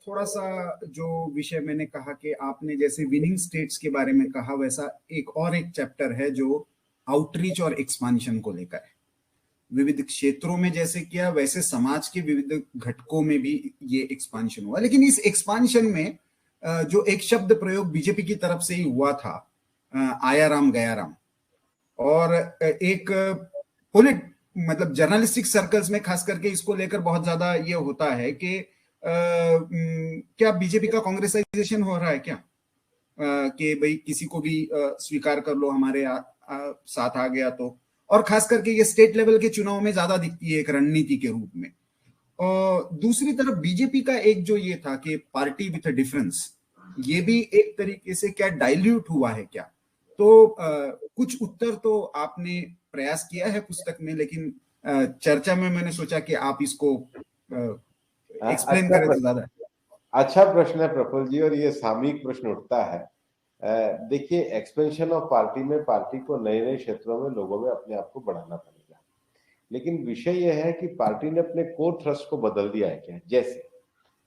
थोड़ा सा जो विषय मैंने कहा कि आपने जैसे विनिंग स्टेट्स के बारे में कहा, वैसा एक चैप्टर है जो आउटरीच और एक्सपांशन को लेकर है। विविध क्षेत्रों में जैसे किया, वैसे समाज के विविध घटकों में भी ये एक्सपांशन हुआ। लेकिन इस एक्सपांशन में जो एक शब्द प्रयोग बीजेपी की तरफ से ही हुआ था, आया राम गया राम, और एक मतलब जर्नलिस्टिक सर्कल्स में खास करके इसको लेकर बहुत ज्यादा ये होता है कि क्या बीजेपी का कांग्रेसाइजेशन हो रहा है क्या, कि भाई किसी को भी स्वीकार कर लो, हमारे साथ आ गया तो। और खास करके ये स्टेट लेवल के चुनाव में ज्यादा दिखती है एक रणनीति के रूप में। और दूसरी तरफ बीजेपी का एक जो ये था कि पार्टी विथ अ डिफरेंस, ये भी एक तरीके से क्या डाइल्यूट हुआ है क्या? तो कुछ उत्तर तो आपने प्रयास किया है पुस्तक में, लेकिन चर्चा में मैंने सोचा कि आप इसको एक्सप्लेन करें तो ज्यादा। अच्छा प्रश्न है प्रफुल्ल जी, और ये सामयिक प्रश्न उठता है। देखिए, एक्सपेंशन ऑफ पार्टी में पार्टी को नए नए क्षेत्रों में लोगों में अपने आप को बढ़ाना पड़ेगा, लेकिन विषय यह है कि पार्टी ने अपने कोर थ्रस्ट को बदल दिया है क्या। जैसे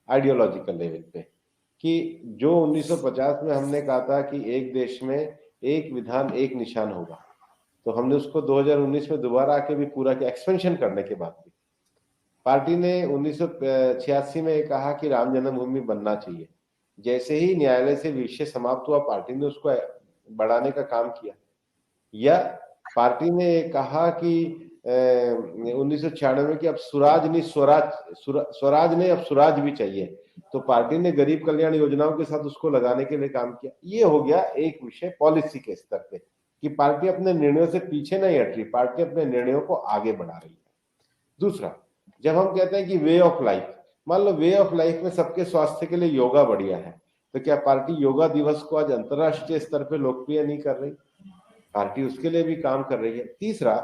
आइडियोलॉजिकल लेवल पे, कि जो 1950 में हमने कहा था कि एक देश में एक विधान एक निशान होगा, तो हमने उसको 2019 में दोबारा आके भी पूरा किया। एक्सपेंशन करने के बाद भी पार्टी ने 1986 में कहा कि राम जन्मभूमि बनना चाहिए। जैसे ही न्यायालय से विषय समाप्त हुआ, पार्टी ने उसको बढ़ाने का काम किया। या पार्टी ने कहा कि 1996 में कि अब स्वराज नहीं स्वराज नहीं, अब स्वराज भी चाहिए, तो पार्टी ने गरीब कल्याण योजनाओं के साथ उसको लगाने के लिए काम किया। ये हो गया एक विषय पॉलिसी के स्तर पे, कि पार्टी अपने निर्णयों से पीछे नहीं हट रही, पार्टी अपने निर्णयों को आगे बढ़ा रही है। दूसरा, जब हम कहते हैं कि वे ऑफ लाइफ, मान लो वे ऑफ लाइफ में सबके स्वास्थ्य के लिए योगा बढ़िया है, तो क्या पार्टी योगा दिवस को आज अंतरराष्ट्रीय स्तर पे लोकप्रिय नहीं कर रही? पार्टी उसके लिए भी काम कर रही है। तीसरा,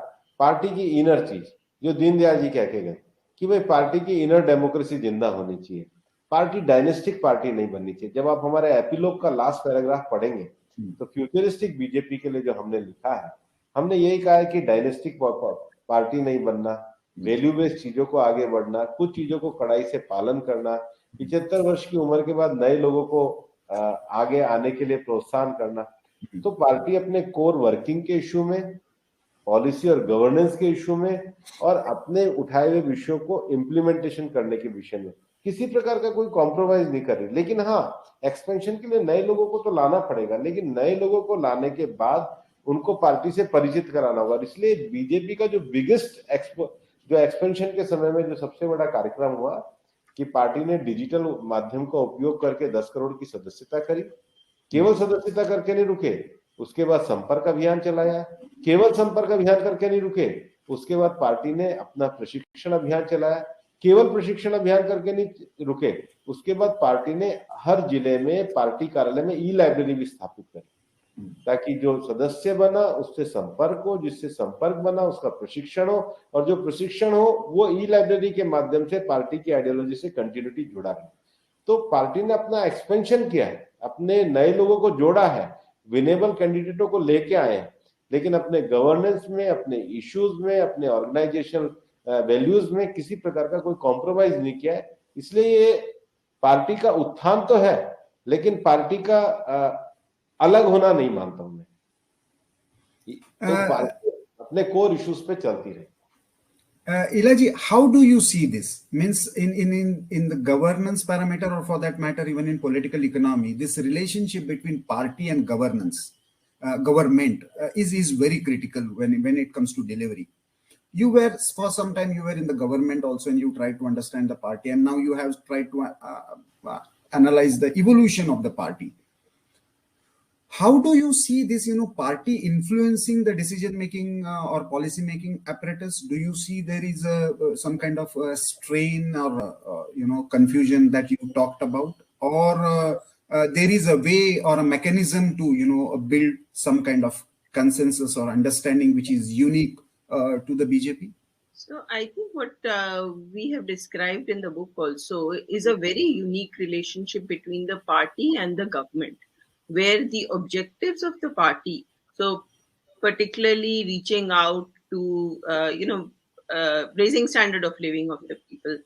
पार्टी की इनर चीज, जो दीनदयाल जी कह के गए कि भाई पार्टी की इनर डेमोक्रेसी जिंदा होनी चाहिए। पार्टी डायनेस्टिक पार्टी नहीं बननी चाहिए। जब आप हमारे एपिलॉग का लास्ट पैराग्राफ पढ़ेंगे तो फ्यूचरिस्टिक बीजेपी के लिए जो हमने लिखा है, हमने यही कहा है कि डायनेस्टिक पार्टी नहीं बनना, वैल्यू बेस्ड चीजों को आगे बढ़ना, कुछ चीजों को कड़ाई से पालन करना, 75 वर्ष की उम्र के बाद नए लोगों को आगे आने के लिए प्रोत्साहन करना। तो पार्टी अपने कोर वर्किंग के इश्यू में, पॉलिसी और गवर्नेंस के इश्यू में और अपने उठाए हुए विषयों को इम्प्लीमेंटेशन करने के विषय में किसी प्रकार का कोई कॉम्प्रोमाइज नहीं कर रही। लेकिन हाँ, एक्सपेंशन के लिए नए लोगों को तो लाना पड़ेगा, लेकिन नए लोगों को लाने के बाद उनको पार्टी से परिचित कराना होगा। इसलिए बीजेपी का जो बिगेस्ट जो एक्सपेंशन के समय में जो सबसे बड़ा कार्यक्रम हुआ कि पार्टी ने डिजिटल माध्यम का उपयोग करके 10 करोड़ की सदस्यता करी। केवल सदस्यता करके नहीं रुके, उसके बाद संपर्क अभियान चलाया। केवल संपर्क अभियान करके नहीं रुके, उसके बाद पार्टी ने अपना प्रशिक्षण अभियान चलाया। केवल प्रशिक्षण अभियान करके नहीं रुके, उसके बाद पार्टी ने हर जिले में पार्टी कार्यालय में ई लाइब्रेरी भी स्थापित करी। ताकि जो सदस्य बना उससे संपर्क हो, जिससे संपर्क बना उसका प्रशिक्षण हो, और जो प्रशिक्षण हो वो ई लाइब्रेरी के माध्यम से पार्टी की आइडियोलॉजी से कंटिन्यूटी जुड़ा है। तो पार्टी ने अपना एक्सपेंशन किया है, अपने नए लोगों को जोड़ा है, विनेबल कैंडिडेटों को लेके आए हैं, लेकिन अपने गवर्नेंस में, अपने इश्यूज में, अपने ऑर्गेनाइजेशनल वैल्यूज में किसी प्रकार का कोई कॉम्प्रोमाइज नहीं किया है। इसलिए ये पार्टी का उत्थान तो है, लेकिन पार्टी का अलग होना नहीं मानता हूं मैं। तो पार्टी अपने कोर इश्यूज पे चलती रहे। Ilaji, how do you see this? Means in the governance parameter, or for that matter, even in political economy, this relationship between party and governance, government is very critical when it comes to delivery. You were, for some time, you were in the government also, and you tried to understand the party, and now you have tried to analyze the evolution of the party. How do you see this, party influencing the decision-making or policy-making apparatus? Do you see there is some kind of strain or, confusion that you talked about? Or there is a way or a mechanism to, build some kind of consensus or understanding which is unique to the BJP? So I think what we have described in the book also is a very unique relationship between the party and the government, where the objectives of the party, so particularly reaching out to, raising standard of living of the people,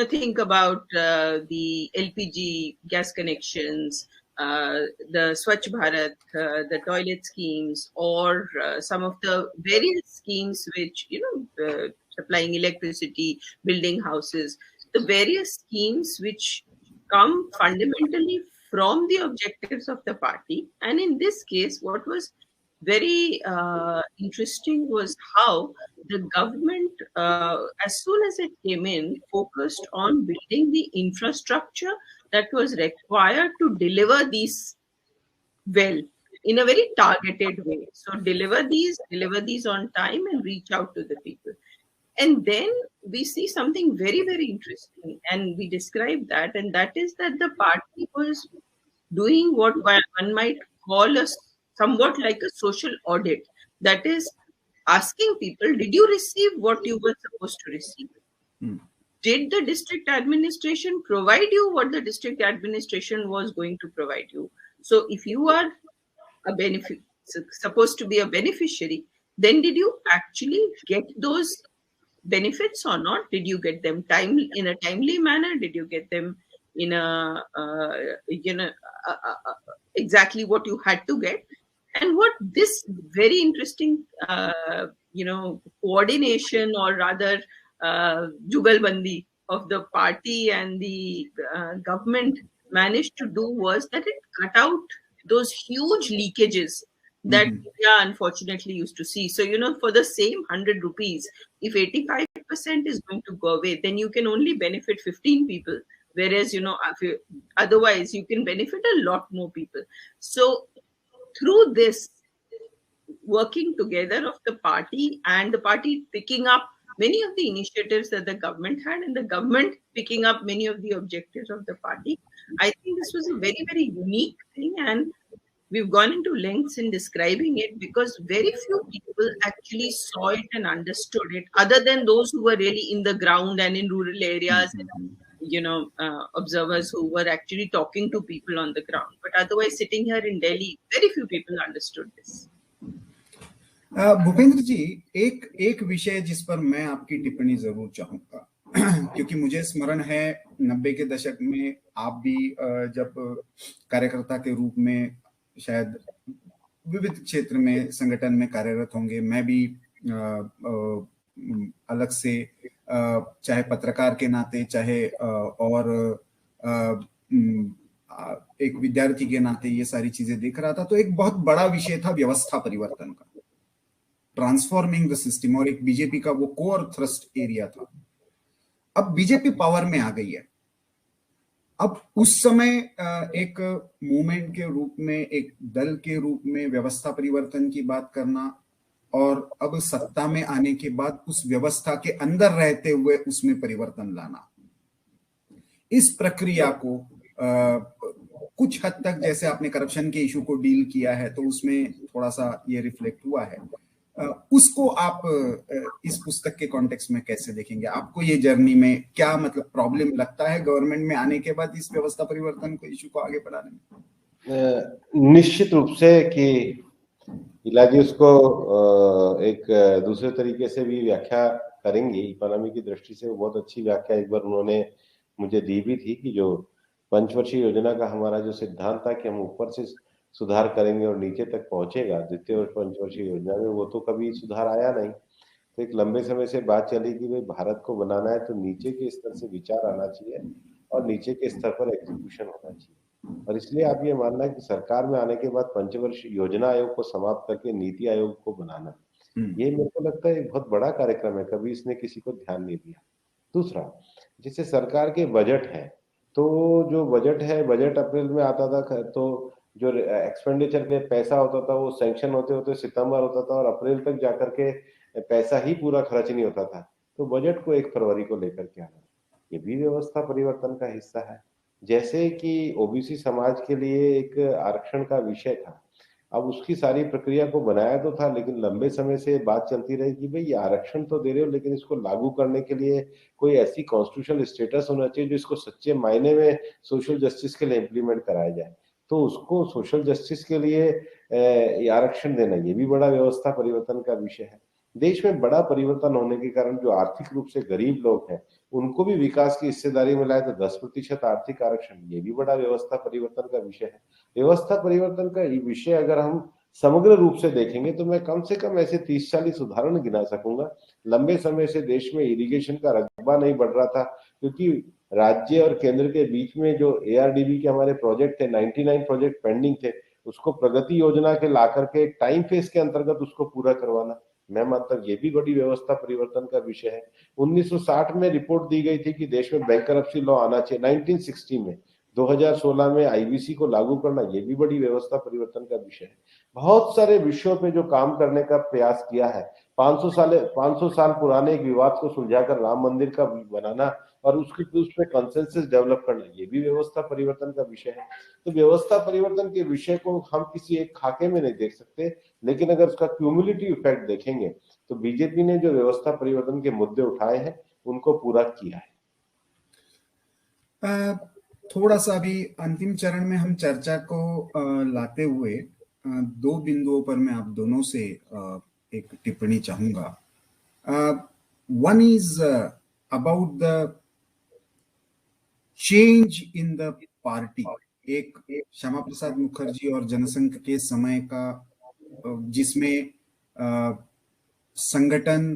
think about the LPG gas connections, the Swachh Bharat, the toilet schemes, or some of the various schemes which, supplying electricity, building houses, the various schemes which come fundamentally from the objectives of the party. And in this case, what was very interesting was how the government, as soon as it came in, focused on building the infrastructure that was required to deliver these well in a very targeted way. So deliver these on time and reach out to the people. And then we see something very, very interesting, and we describe that, and that is that the party was doing what one might call a somewhat like a social audit. That is, asking people, did you receive what you were supposed to receive? Did the district administration provide you what the district administration was going to provide you? So if you are supposed to be a beneficiary, then did you actually get those benefits or not? Did you get them in a timely manner? Did you get them in a exactly what you had to get? And what this very interesting coordination, or rather jugalbandi of the party and the government managed to do was that it cut out those huge leakages that India unfortunately used to see. So, for the same 100 rupees, if 85% is going to go away, then you can only benefit 15 people. Whereas, otherwise you can benefit a lot more people. So through this working together of the party, and the party picking up many of the initiatives that the government had, and the government picking up many of the objectives of the party, I think this was a very, very unique thing. And we've gone into lengths in describing it because very few people actually saw it and understood it, other than those who were really in the ground and in rural areas, observers who were actually talking to people on the ground. But otherwise, sitting here in Delhi, very few people understood this. Bhupendra जी, एक विषय जिस पर मैं आपकी टिप्पणी जरूर चाहूंगा, क्योंकि मुझे स्मरण है 90 के दशक में आप भी जब कार्यकर्ता के रूप में शायद विविध क्षेत्र में संगठन में कार्यरत होंगे, मैं भी अलग से चाहे पत्रकार के नाते, चाहे और एक विद्यार्थी के नाते ये सारी चीजें देख रहा था, तो एक बहुत बड़ा विषय था व्यवस्था परिवर्तन का, ट्रांसफॉर्मिंग द सिस्टम, और एक बीजेपी का वो कोर थ्रस्ट एरिया था। अब बीजेपी पावर में आ गई है। अब उस समय एक मूवमेंट के रूप में, एक दल के रूप में व्यवस्था परिवर्तन की बात करना, और अब सत्ता में आने के बाद उस व्यवस्था के अंदर रहते हुए उसमें परिवर्तन लाना, इस प्रक्रिया को कुछ हद तक जैसे आपने करप्शन के इशू को डील किया है तो उसमें थोड़ा सा ये रिफ्लेक्ट हुआ है। उसको आप इस पुस्तक के कॉन्टेक्स्ट में कैसे देखेंगे? आपको ये जर्नी में क्या मतलब प्रॉब्लम लगता है गवर्नमेंट में आने के बाद इस व्यवस्था परिवर्तन को, इशू को आगे बढ़ाने में? निश्चित रूप से कि इलाजी उसको एक दूसरे तरीके से भी व्याख्या करेंगे। इकोनॉमी की दृष्टि से वो बहुत अच्छी व्याख्या एक बार उन्होंने मुझे दी भी थी कि जो पंचवर्षीय योजना का हमारा जो सिद्धांत था कि हम ऊपर से सुधार करेंगे और नीचे तक पहुंचेगा द्वितीय और पंचवर्षीय योजना में, वो तो कभी सुधार आया नहीं। तो एक लंबे समय से बात चली कि भाई भारत को बनाना है तो नीचे के स्तर से विचार आना चाहिए और नीचे के स्तर पर एग्जीक्यूशन होना चाहिए। और इसलिए आप ये मानना है कि सरकार में आने के बाद पंचवर्षीय योजना आयोग को समाप्त करके नीति आयोग को बनाना, ये मेरे को लगता है एक बहुत बड़ा कार्यक्रम है, कभी इसने किसी को ध्यान नहीं दिया। दूसरा, जैसे सरकार के बजट है, तो जो बजट है, बजट अप्रैल में आता था, तो जो एक्सपेंडिचर के पैसा होता था वो सैंक्शन होते होते सितंबर होता था और अप्रैल तक जाकर के पैसा ही पूरा खर्च नहीं होता था। तो बजट को 1 फरवरी को लेकर के आना, ये भी व्यवस्था परिवर्तन का हिस्सा है। जैसे कि ओबीसी समाज के लिए एक आरक्षण का विषय था, अब उसकी सारी प्रक्रिया को बनाया तो था, लेकिन लंबे समय से बात चलती रही कि भाई ये आरक्षण तो दे रहे हो, लेकिन इसको लागू करने के लिए कोई ऐसी कॉन्स्टिट्यूशनल स्टेटस होना चाहिए जो इसको सच्चे मायने में सोशल जस्टिस के लिए इम्प्लीमेंट कराया जाए। तो उसको सोशल जस्टिस के लिए ये आरक्षण देना, ये भी बड़ा व्यवस्था परिवर्तन का विषय है। देश में बड़ा परिवर्तन होने के कारण जो आर्थिक रूप से गरीब लोग हैं, उनको भी विकास की हिस्सेदारी में लाए, तो 10% आर्थिक आरक्षण, ये भी बड़ा व्यवस्था परिवर्तन का विषय है। व्यवस्था परिवर्तन का ये विषय अगर हम समग्र रूप से देखेंगे तो मैं कम से कम ऐसे 30-40 उदाहरण गिना सकूंगा। लंबे समय से देश में इरिगेशन का रकबा नहीं बढ़ रहा था, क्योंकि राज्य और केंद्र के बीच में जो एआरडीबी के हमारे प्रोजेक्ट थे, 99 प्रोजेक्ट पेंडिंग थे, उसको प्रगति योजना के ला करके एक टाइम फेज के अंतर्गत उसको पूरा करवाना, मैं मानता हूँ ये भी बड़ी व्यवस्था परिवर्तन का विषय है। 1960 में रिपोर्ट दी गई थी कि देश में बैंकरप्सी लॉ आना चाहिए, 1960 में, 2016 में आईबीसी को लागू करना, ये भी बड़ी व्यवस्था परिवर्तन का विषय है। बहुत सारे विषयों पे जो काम करने का प्रयास किया है, 500 साल पुराने एक विवाद को सुलझाकर राम मंदिर का बनाना और उसमें कंसेंसस डेवलप करना, ये भी व्यवस्था परिवर्तन का विषय है। तो व्यवस्था परिवर्तन के विषय को हम किसी एक खाके में नहीं देख सकते, लेकिन अगर उसका क्यूमुलेटिव इफेक्ट देखेंगे तो बीजेपी ने जो व्यवस्था परिवर्तन के मुद्दे उठाए हैं उनको पूरा किया है। थोड़ा सा अभी अंतिम चरण में हम चर्चा को लाते हुए 2 बिंदुओं पर मैं आप दोनों से एक टिप्पणी चाहूंगा। One is about the change in the party. एक श्यामा प्रसाद मुखर्जी और जनसंघ के समय का, जिसमें संगठन,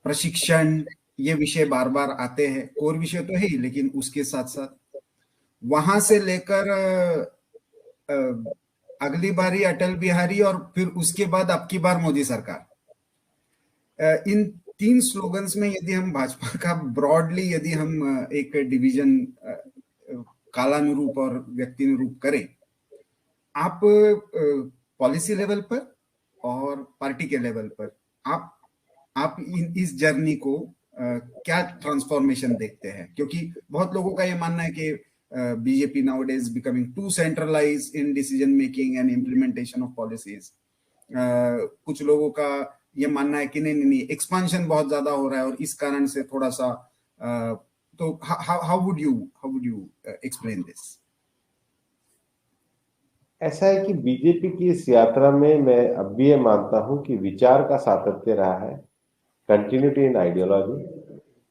प्रशिक्षण, ये विषय बार बार आते हैं, कोर विषय तो है ही, लेकिन उसके साथ साथ वहां से लेकर अगली बारी अटल बिहारी और फिर उसके बाद अब की बार मोदी सरकार, इन 3 स्लोगन्स में यदि हम भाजपा का ब्रॉडली यदि हम एक डिवीजन कालानुरूप और व्यक्तिनुरूप करें, आप पॉलिसी लेवल पर और पार्टी के लेवल पर आप इस जर्नी को क्या ट्रांसफॉर्मेशन देखते हैं? क्योंकि बहुत लोगों का ये मानना है कि BJP nowadays becoming too centralised in decision making and implementation of policies. कुछ लोगों का ये मानना है कि नहीं एक्सपांशन बहुत ज्यादा हो रहा है और इस कारण से थोड़ा सा, तो how would you explain this? ऐसा है कि बीजेपी की इस यात्रा में मैं अब भी ये मानता हूं कि विचार का सातत्य रहा है, कंटिन्यूटी इन आइडियोलॉजी,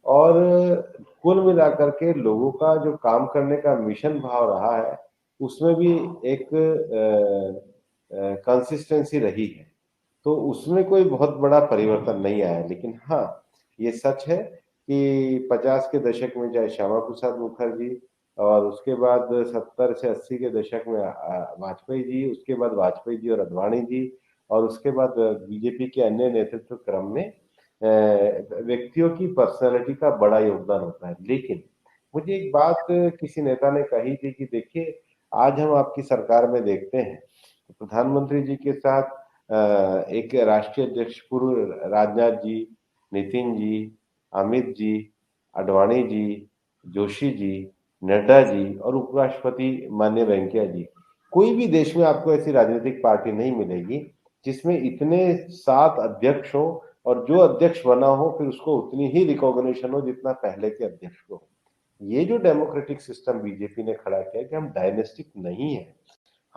और कुल मिलाकर के लोगों का जो काम करने का मिशन भाव रहा है उसमें भी एक कंसिस्टेंसी रही है। तो उसमें कोई बहुत बड़ा परिवर्तन नहीं आया। लेकिन हाँ, ये सच है कि 50 के दशक में चाहे श्यामा प्रसाद मुखर्जी, और उसके बाद 70 से 80 के दशक में वाजपेयी जी, उसके बाद वाजपेयी जी और अडवाणी जी, और उसके बाद बीजेपी के अन्य नेतृत्व क्रम में व्यक्तियों की पर्सनैलिटी का बड़ा योगदान होता है। लेकिन मुझे एक बात किसी नेता ने कही थी कि देखिए, आज हम आपकी सरकार में देखते हैं तो प्रधानमंत्री जी के साथ एक राष्ट्रीय अध्यक्ष पूर्व राजनाथ जी, नितिन जी, अमित जी, अडवाणी जी, जोशी जी, नड्डा जी और उपराष्ट्रपति माननीय वेंकैया जी, कोई भी देश में आपको ऐसी राजनीतिक पार्टी नहीं मिलेगी जिसमें इतने 7 अध्यक्ष हो और जो अध्यक्ष बना हो फिर उसको उतनी ही रिकॉग्निशन हो जितना पहले के अध्यक्ष को। ये जो डेमोक्रेटिक सिस्टम बीजेपी ने खड़ा किया कि हम डायनेस्टिक नहीं है,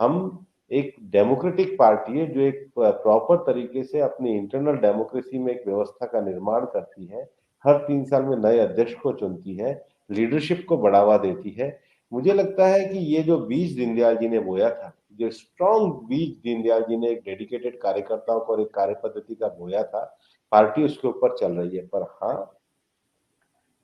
हम एक डेमोक्रेटिक पार्टी है जो एक प्रॉपर तरीके से अपनी इंटरनल डेमोक्रेसी में एक व्यवस्था का निर्माण करती है, हर 3 साल में नए अध्यक्ष को चुनती है, लीडरशिप को बढ़ावा देती है। मुझे लगता है कि ये जो बीज दीनदयाल जी ने बोया था, जो स्ट्रॉन्ग बीज दीनदयाल जी ने एक डेडिकेटेड कार्यकर्ताओं को और एक कार्य पद्धति का बोया था, पार्टी उसके ऊपर चल रही है। पर हाँ,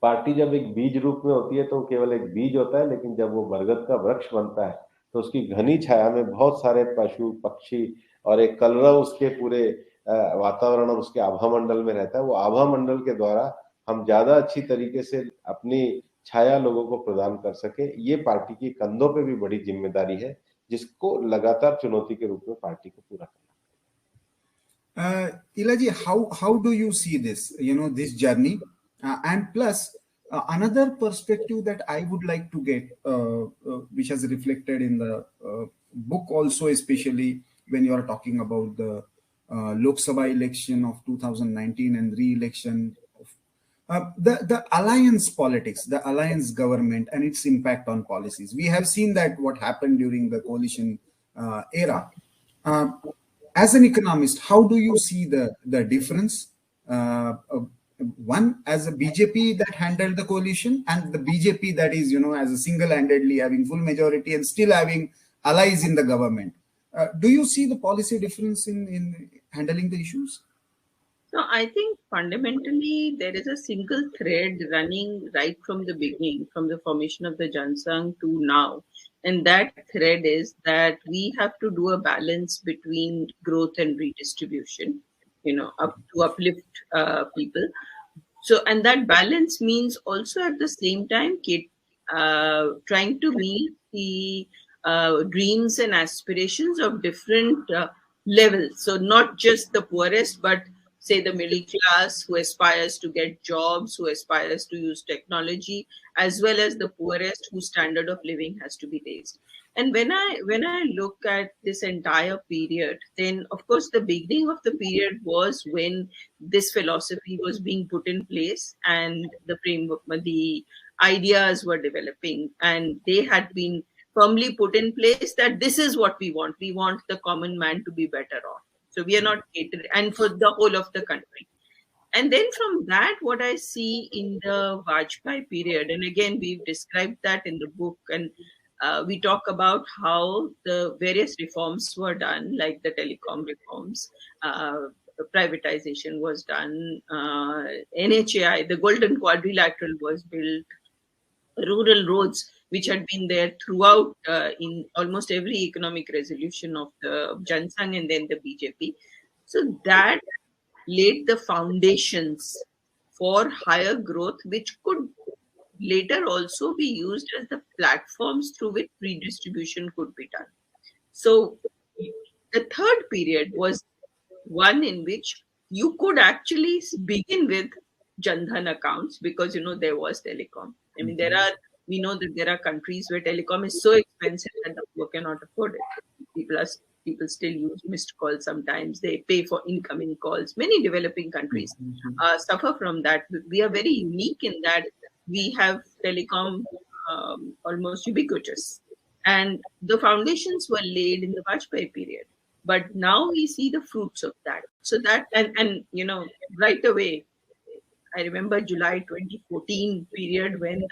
पार्टी जब एक बीज रूप में होती है तो केवल एक बीज होता है, लेकिन जब वो बरगद का वृक्ष बनता है तो उसकी घनी छाया में बहुत सारे पशु पक्षी और एक कलरव उसके पूरे वातावरण और उसके आभा मंडल में रहता है। वो आभा मंडल के द्वारा हम ज्यादा अच्छी तरीके से अपनी छाया लोगों को प्रदान कर सके, ये पार्टी की कंधों पे भी बड़ी जिम्मेदारी है, जिसको लगातार चुनौती के रूप में पार्टी को पूरा करना। Ilaji, how do you see this, this journey? And plus, another perspective that I would like to get, which has reflected in the book also, especially when you are talking about the Lok Sabha election of 2019 and re-election of the alliance politics, the alliance government and its impact on policies. We have seen that what happened during the coalition era. As an economist, how do you see the difference? One, as a BJP that handled the coalition, and the BJP that is, as a single-handedly having full majority and still having allies in the government. Do you see the policy difference in handling the issues? No, I think fundamentally there is a single thread running right from the beginning, from the formation of the Jansang to now. And that thread is that we have to do a balance between growth and redistribution, to uplift people. So, and that balance means also at the same time trying to meet the dreams and aspirations of different levels. So, not just the poorest, but say the middle class who aspires to get jobs, who aspires to use technology, as well as the poorest whose standard of living has to be raised. And when I look at this entire period, then of course the beginning of the period was when this philosophy was being put in place and the framework, the ideas were developing, and they had been firmly put in place that this is what we want. We want the common man to be better off. So we are not catering, and for the whole of the country. And then from that, what I see in the Vajpayee period, and again, we've described that in the book, and we talk about how the various reforms were done, like the telecom reforms, privatization was done, NHAI, the Golden Quadrilateral was built, rural roads, which had been there throughout in almost every economic resolution of the Jansang and then the BJP. So that laid the foundations for higher growth, which could later also be used as the platforms through which redistribution could be done. So the third period was one in which you could actually begin with Jan Dhan accounts because, there was telecom. I mean, we know that there are countries where telecom is so expensive that the poor cannot afford it. People still use missed calls sometimes. They pay for incoming calls. Many developing countries suffer from that. We are very unique in that we have telecom almost ubiquitous. And the foundations were laid in the Vajpayee period. But now we see the fruits of that. So that, and right away, I remember July 2014 period when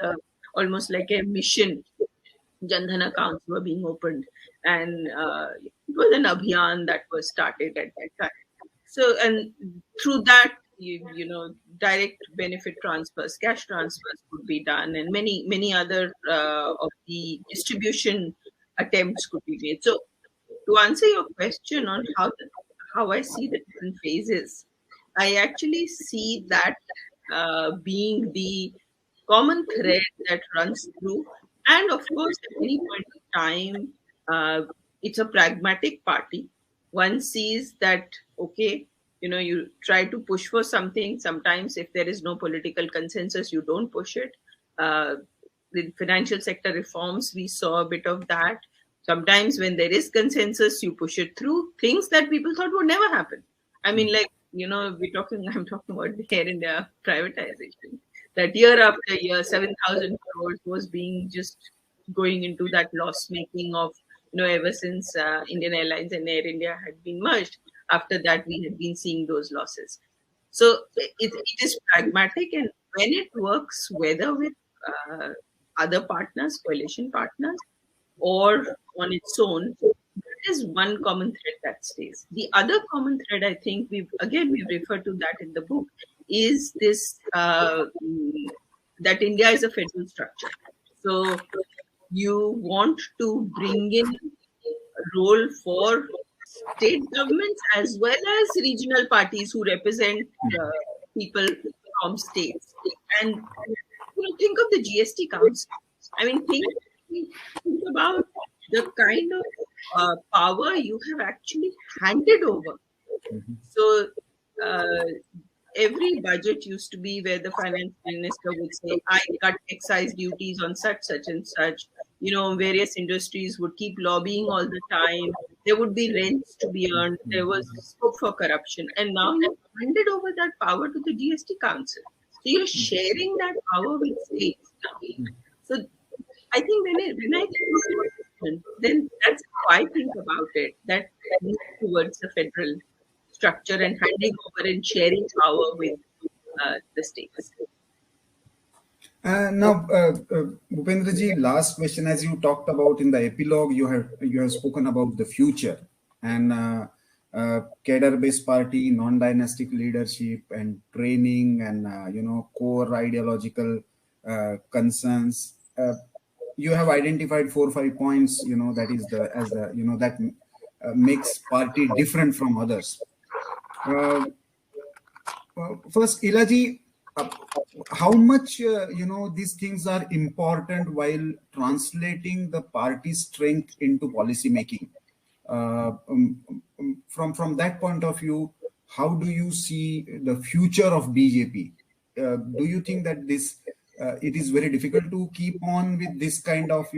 almost like a mission, Jan Dhan accounts were being opened. And it was an abhiyan that was started at that time. So, and through that, direct benefit transfers, cash transfers could be done, and many other of the distribution attempts could be made. So, to answer your question on how I see the different phases, I actually see that being the common thread that runs through. And of course, at any point of time, it's a pragmatic party. One sees that, okay, you try to push for something. Sometimes if there is no political consensus, you don't push it. the financial sector reforms, we saw a bit of that. Sometimes when there is consensus, you push it through. Things that people thought would never happen. I mean, like, I'm talking about the Air India privatization. That year after year, 7,000 crores was being just going into that loss making of, ever since Indian Airlines and Air India had been merged. After that, we had been seeing those losses. So it is pragmatic, and when it works, whether with other partners, coalition partners, or on its own, there is one common thread that stays. The other common thread, I think, we've referred to that in the book, is this that India is a federal structure. So you want to bring in a role for state governments as well as regional parties who represent people from states. And think of the GST Council. I mean, think about the kind of power you have actually handed over. So every budget used to be where the finance minister would say, I cut excise duties on such and such. Various industries would keep lobbying all the time. There would be rents to be earned. There was scope for corruption. And now you've handed over that power to the GST Council. So you're sharing that power with states. So I think when I think of it, then that's how I think about it, that moves towards the federal structure and handing over and sharing power with the states. Now, Bhupendraji, last question. As you talked about in the epilogue, you have spoken about the future and cadre-based party, non-dynastic leadership, and training, and core ideological concerns. You have identified 4 or 5 points. That is that makes party different from others. First, Ilaji, how much these things are important while translating the party strength into policy making? From that point of view, how do you see the future of BJP? Do you think that it is very difficult to keep on with this kind of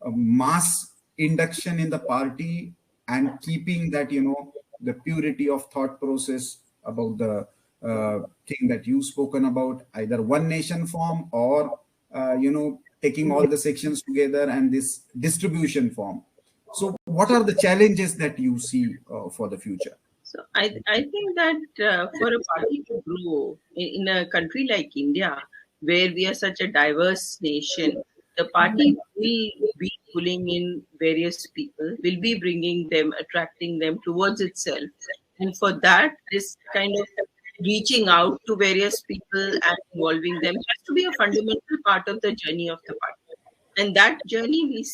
mass induction in the party and keeping that the purity of thought process about the thing that you've spoken about, either one nation form or taking all the sections together and this distribution form? So what are the challenges that you see for the future? So I think that for a party to grow in a country like India, where we are such a diverse nation, the party will be pulling in various people, will be bringing them, attracting them towards itself. And for that, this kind of reaching out to various people and involving them has to be a fundamental part of the journey of the party. And that journey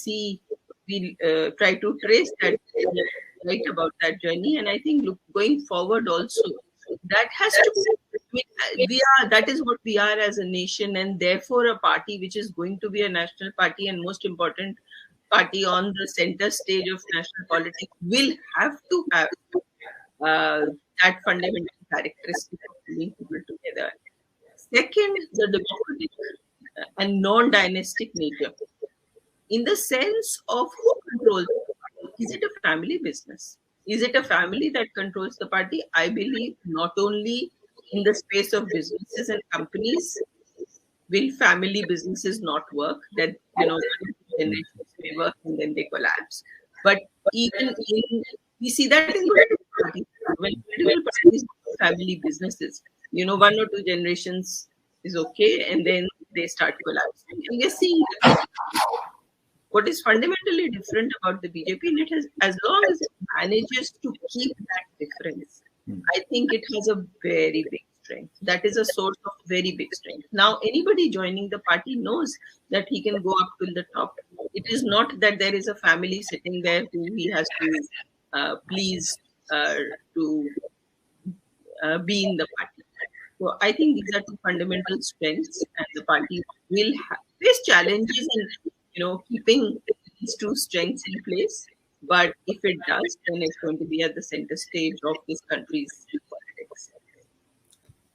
we try to trace that, right, about that journey. And I think going forward also, that has to be, that is what we are as a nation, and therefore a party which is going to be a national party and most important party on the center stage of national politics will have to have that fundamental characteristic of bringing people together. Second, the democratic and non-dynastic nature. In the sense of who controls the party, is it a family business? Is it a family that controls the party? I believe not only in the space of businesses and companies will family businesses not work, that generations may work and then they collapse. But even we see that in political parties, when political parties are family businesses, 1 or 2 generations is okay, and then they start collapsing. And we're seeing that. What is fundamentally different about the BJP, and it has, as long as it manages to keep that difference, I think it has a very big strength. That is a source of very big strength. Now, anybody joining the party knows that he can go up to the top. It is not that there is a family sitting there who he has to please to be in the party. So I think these are 2 fundamental strengths, and the party will face challenges in keeping these 2 strengths in place. But if it does, then it's going to be at the center stage of this country's politics.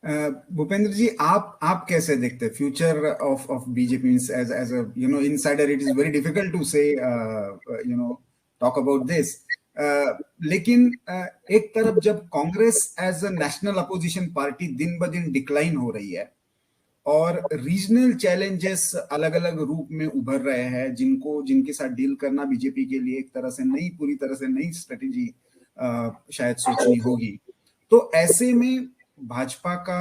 Bhupendra जी, आप कैसे देखते हैं future of BJP? As as a insider, it is very difficult to say talk about this, लेकिन एक तरफ जब Congress as a national opposition party दिन ब दिन डिक्लाइन हो रही है और रीजनल चैलेंजेस अलग अलग रूप में उभर रहे हैं, जिनके साथ डील करना बीजेपी के लिए एक तरह से पूरी तरह से नई स्ट्रेटेजी शायद सोचनी होगी, तो ऐसे में भाजपा का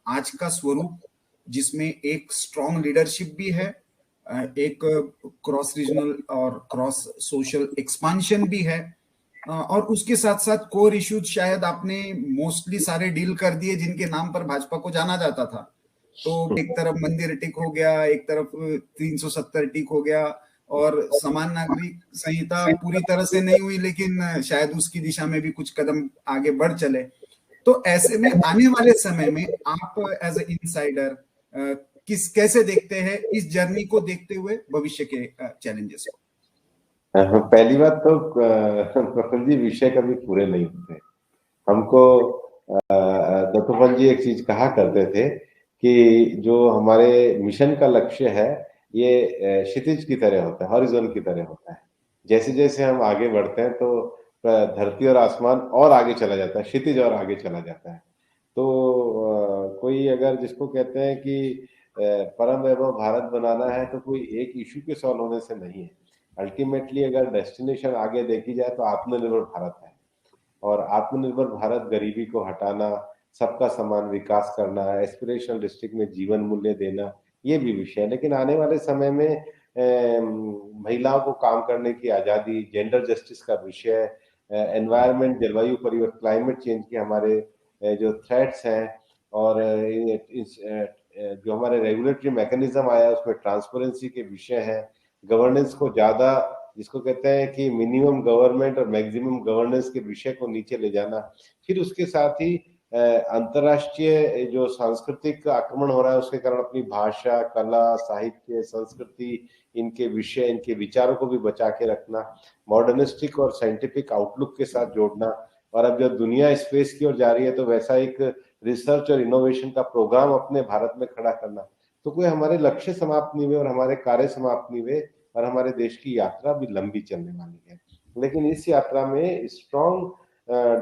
आज का स्वरूप, जिसमें एक स्ट्रॉन्ग लीडरशिप भी है, एक क्रॉस रीजनल और क्रॉस सोशल एक्सपांशन भी है, और उसके साथ साथ कोर इश्यूज शायद आपने मोस्टली सारे डील कर दिए जिनके नाम पर भाजपा को जाना जाता था। तो एक तरफ मंदिर टिक हो गया, एक तरफ 370 टिक हो गया, और समान नागरिक संहिता पूरी तरह से नहीं हुई, लेकिन शायद उसकी दिशा में भी कुछ कदम आगे बढ़ चले। तो ऐसे में आने वाले समय में आप एज ए इनसाइडर कैसे देखते हैं इस जर्नी को देखते हुए भविष्य के चैलेंजेस को? पहली बात तो प्रफुल्ल जी, विषय कभी पूरे नहीं होते। हमको दत्तोपंत जी एक चीज कहा करते थे कि जो हमारे मिशन का लक्ष्य है ये क्षितिज की तरह होता है, हॉरिजॉन की तरह होता है। जैसे जैसे हम आगे बढ़ते हैं तो धरती और आसमान और आगे चला जाता है, क्षितिज और आगे चला जाता है। तो कोई अगर जिसको कहते हैं कि परम वैभव भारत बनाना है तो कोई एक इशू के सॉल्व होने से नहीं है। अल्टीमेटली अगर डेस्टिनेशन आगे देखी जाए तो आत्मनिर्भर भारत है, और आत्मनिर्भर भारत गरीबी को हटाना, सबका समान विकास करना, एस्पिरेशनल डिस्ट्रिक्ट में जीवन मूल्य देना, ये भी विषय है। लेकिन आने वाले समय में महिलाओं को काम करने की आजादी, जेंडर जस्टिस का विषय, एनवायरमेंट, जलवायु परिवर्तन, क्लाइमेट चेंज के हमारे जो थ्रेट्स हैं, और जो हमारे रेगुलेटरी मैकेनिज्म आया उसमें ट्रांसपेरेंसी के विषय हैं, गवर्नेंस को ज्यादा, जिसको कहते हैं कि मिनिमम गवर्नमेंट और मैक्सिमम गवर्नेंस के विषय को नीचे ले जाना। फिर उसके साथ ही अंतरराष्ट्रीय जो सांस्कृतिक आक्रमण हो रहा है उसके कारण अपनी भाषा, कला, साहित्य, संस्कृति, इनके विषय, इनके विचारों को भी बचा के रखना, मॉडर्निस्टिक और साइंटिफिक आउटलुक के साथ जोड़ना। और अब जब दुनिया स्पेस की ओर जा रही है तो वैसा एक रिसर्च और इनोवेशन का प्रोग्राम अपने भारत में खड़ा करना। तो कोई हमारे लक्ष्य समाप्त नहीं हुए और हमारे कार्य समाप्त नहीं हुए, और हमारे देश की यात्रा भी लंबी चलने वाली है। लेकिन इस यात्रा में स्ट्रॉन्ग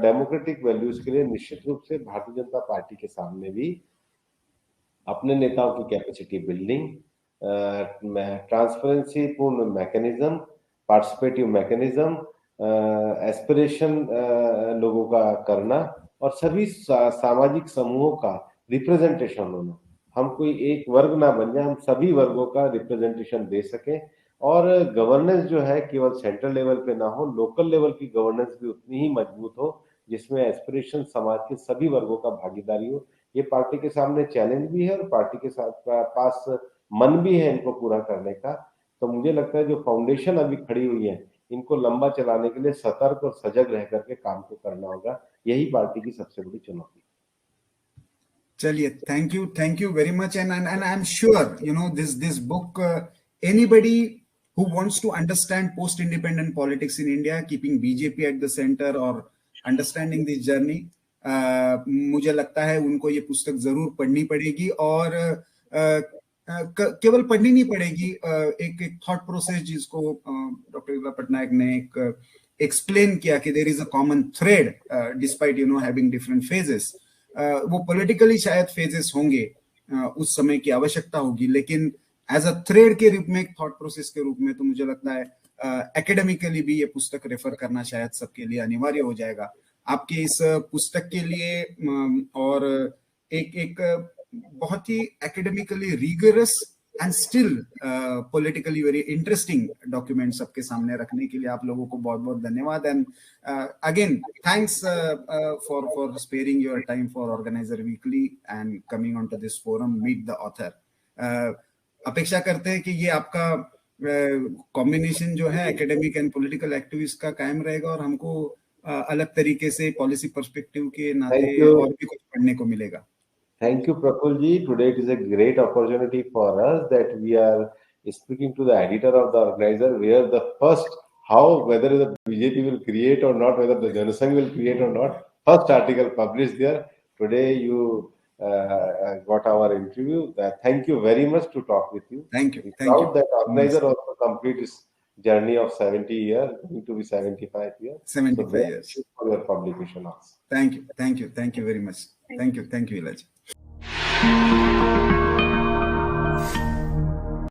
डेमोक्रेटिक वैल्यूज के लिए निश्चित रूप से भारतीय जनता पार्टी के सामने भी अपने नेताओं की कैपेसिटी बिल्डिंग, ट्रांसपेरेंसी पूर्ण मैकेनिज्म, पार्टिसिपेटिव मैकेनिज्म, एस्पिरेशन लोगों का करना, और सभी सामाजिक समूहों का रिप्रेजेंटेशन होना। हम कोई एक वर्ग ना बन जाए, हम सभी वर्गों का रिप्रेजेंटेशन दे सके। और गवर्नेंस जो है केवल सेंट्रल लेवल पे ना हो, लोकल लेवल की गवर्नेंस भी उतनी ही मजबूत हो जिसमें एस्पिरेशन समाज के सभी वर्गों का भागीदारी हो। ये पार्टी के सामने चैलेंज भी है और पार्टी के साथ पास मन भी है इनको पूरा करने का। तो मुझे लगता है जो फाउंडेशन अभी खड़ी हुई है, इनको लंबा चलाने के लिए सतर्क और सजग रह करके काम को करना होगा। यही पार्टी की सबसे बड़ी चुनौती। चलिए, thank you very much, and I am sure this book, anybody who wants to understand post independent politics in India, keeping BJP at the center or understanding this journey, मुझे लगता है उनको ये पुस्तक जरूर पढ़नी पड़ेगी। और केवल पढ़नी नहीं पड़ेगी, एक थॉट प्रोसेस जिसको डॉक्टर विप्लव पटनायक ने एक एक्सप्लेन किया कि there is a common thread despite having different phases. वो पॉलिटिकली शायद फेजेस होंगे, उस समय की आवश्यकता होगी, लेकिन एज अ थ्रेड के रूप में, एक थॉट प्रोसेस के रूप में, तो मुझे लगता है एकेडमिकली भी ये पुस्तक रेफर करना शायद सबके लिए अनिवार्य हो जाएगा। आपके इस पुस्तक के लिए और एक बहुत ही academically rigorous and still politically very interesting document सबके सामने रखने के लिए आप लोगों को बहुत बहुत धन्यवाद। And again thanks for sparing your time for Organiser Weekly and coming on to this forum, meet the author. अपेक्षा करते हैं कि ये आपका कॉम्बिनेशन जो है एकेडमिक एंड पॉलिटिकल एक्टिविस्ट का कायम रहेगा, और हमको अलग तरीके से पॉलिसी पर्सपेक्टिव के नाते और भी कुछ पढ़ने को मिलेगा। Thank you, Praful ji. Today it is a great opportunity for us that we are speaking to the editor of the organizer, where the first, whether the BJP will create or not, whether the Janasangh will create or not, first article published there. Today you got our interview. Thank you very much to talk with you. Thank you. I'm Thank proud you. that organizer also complete his journey of 70 years, going to be 75 years. 75 so years. For your publication also. Thank you. Thank you. Thank you very much. Thank you. Thank you, Ilaj.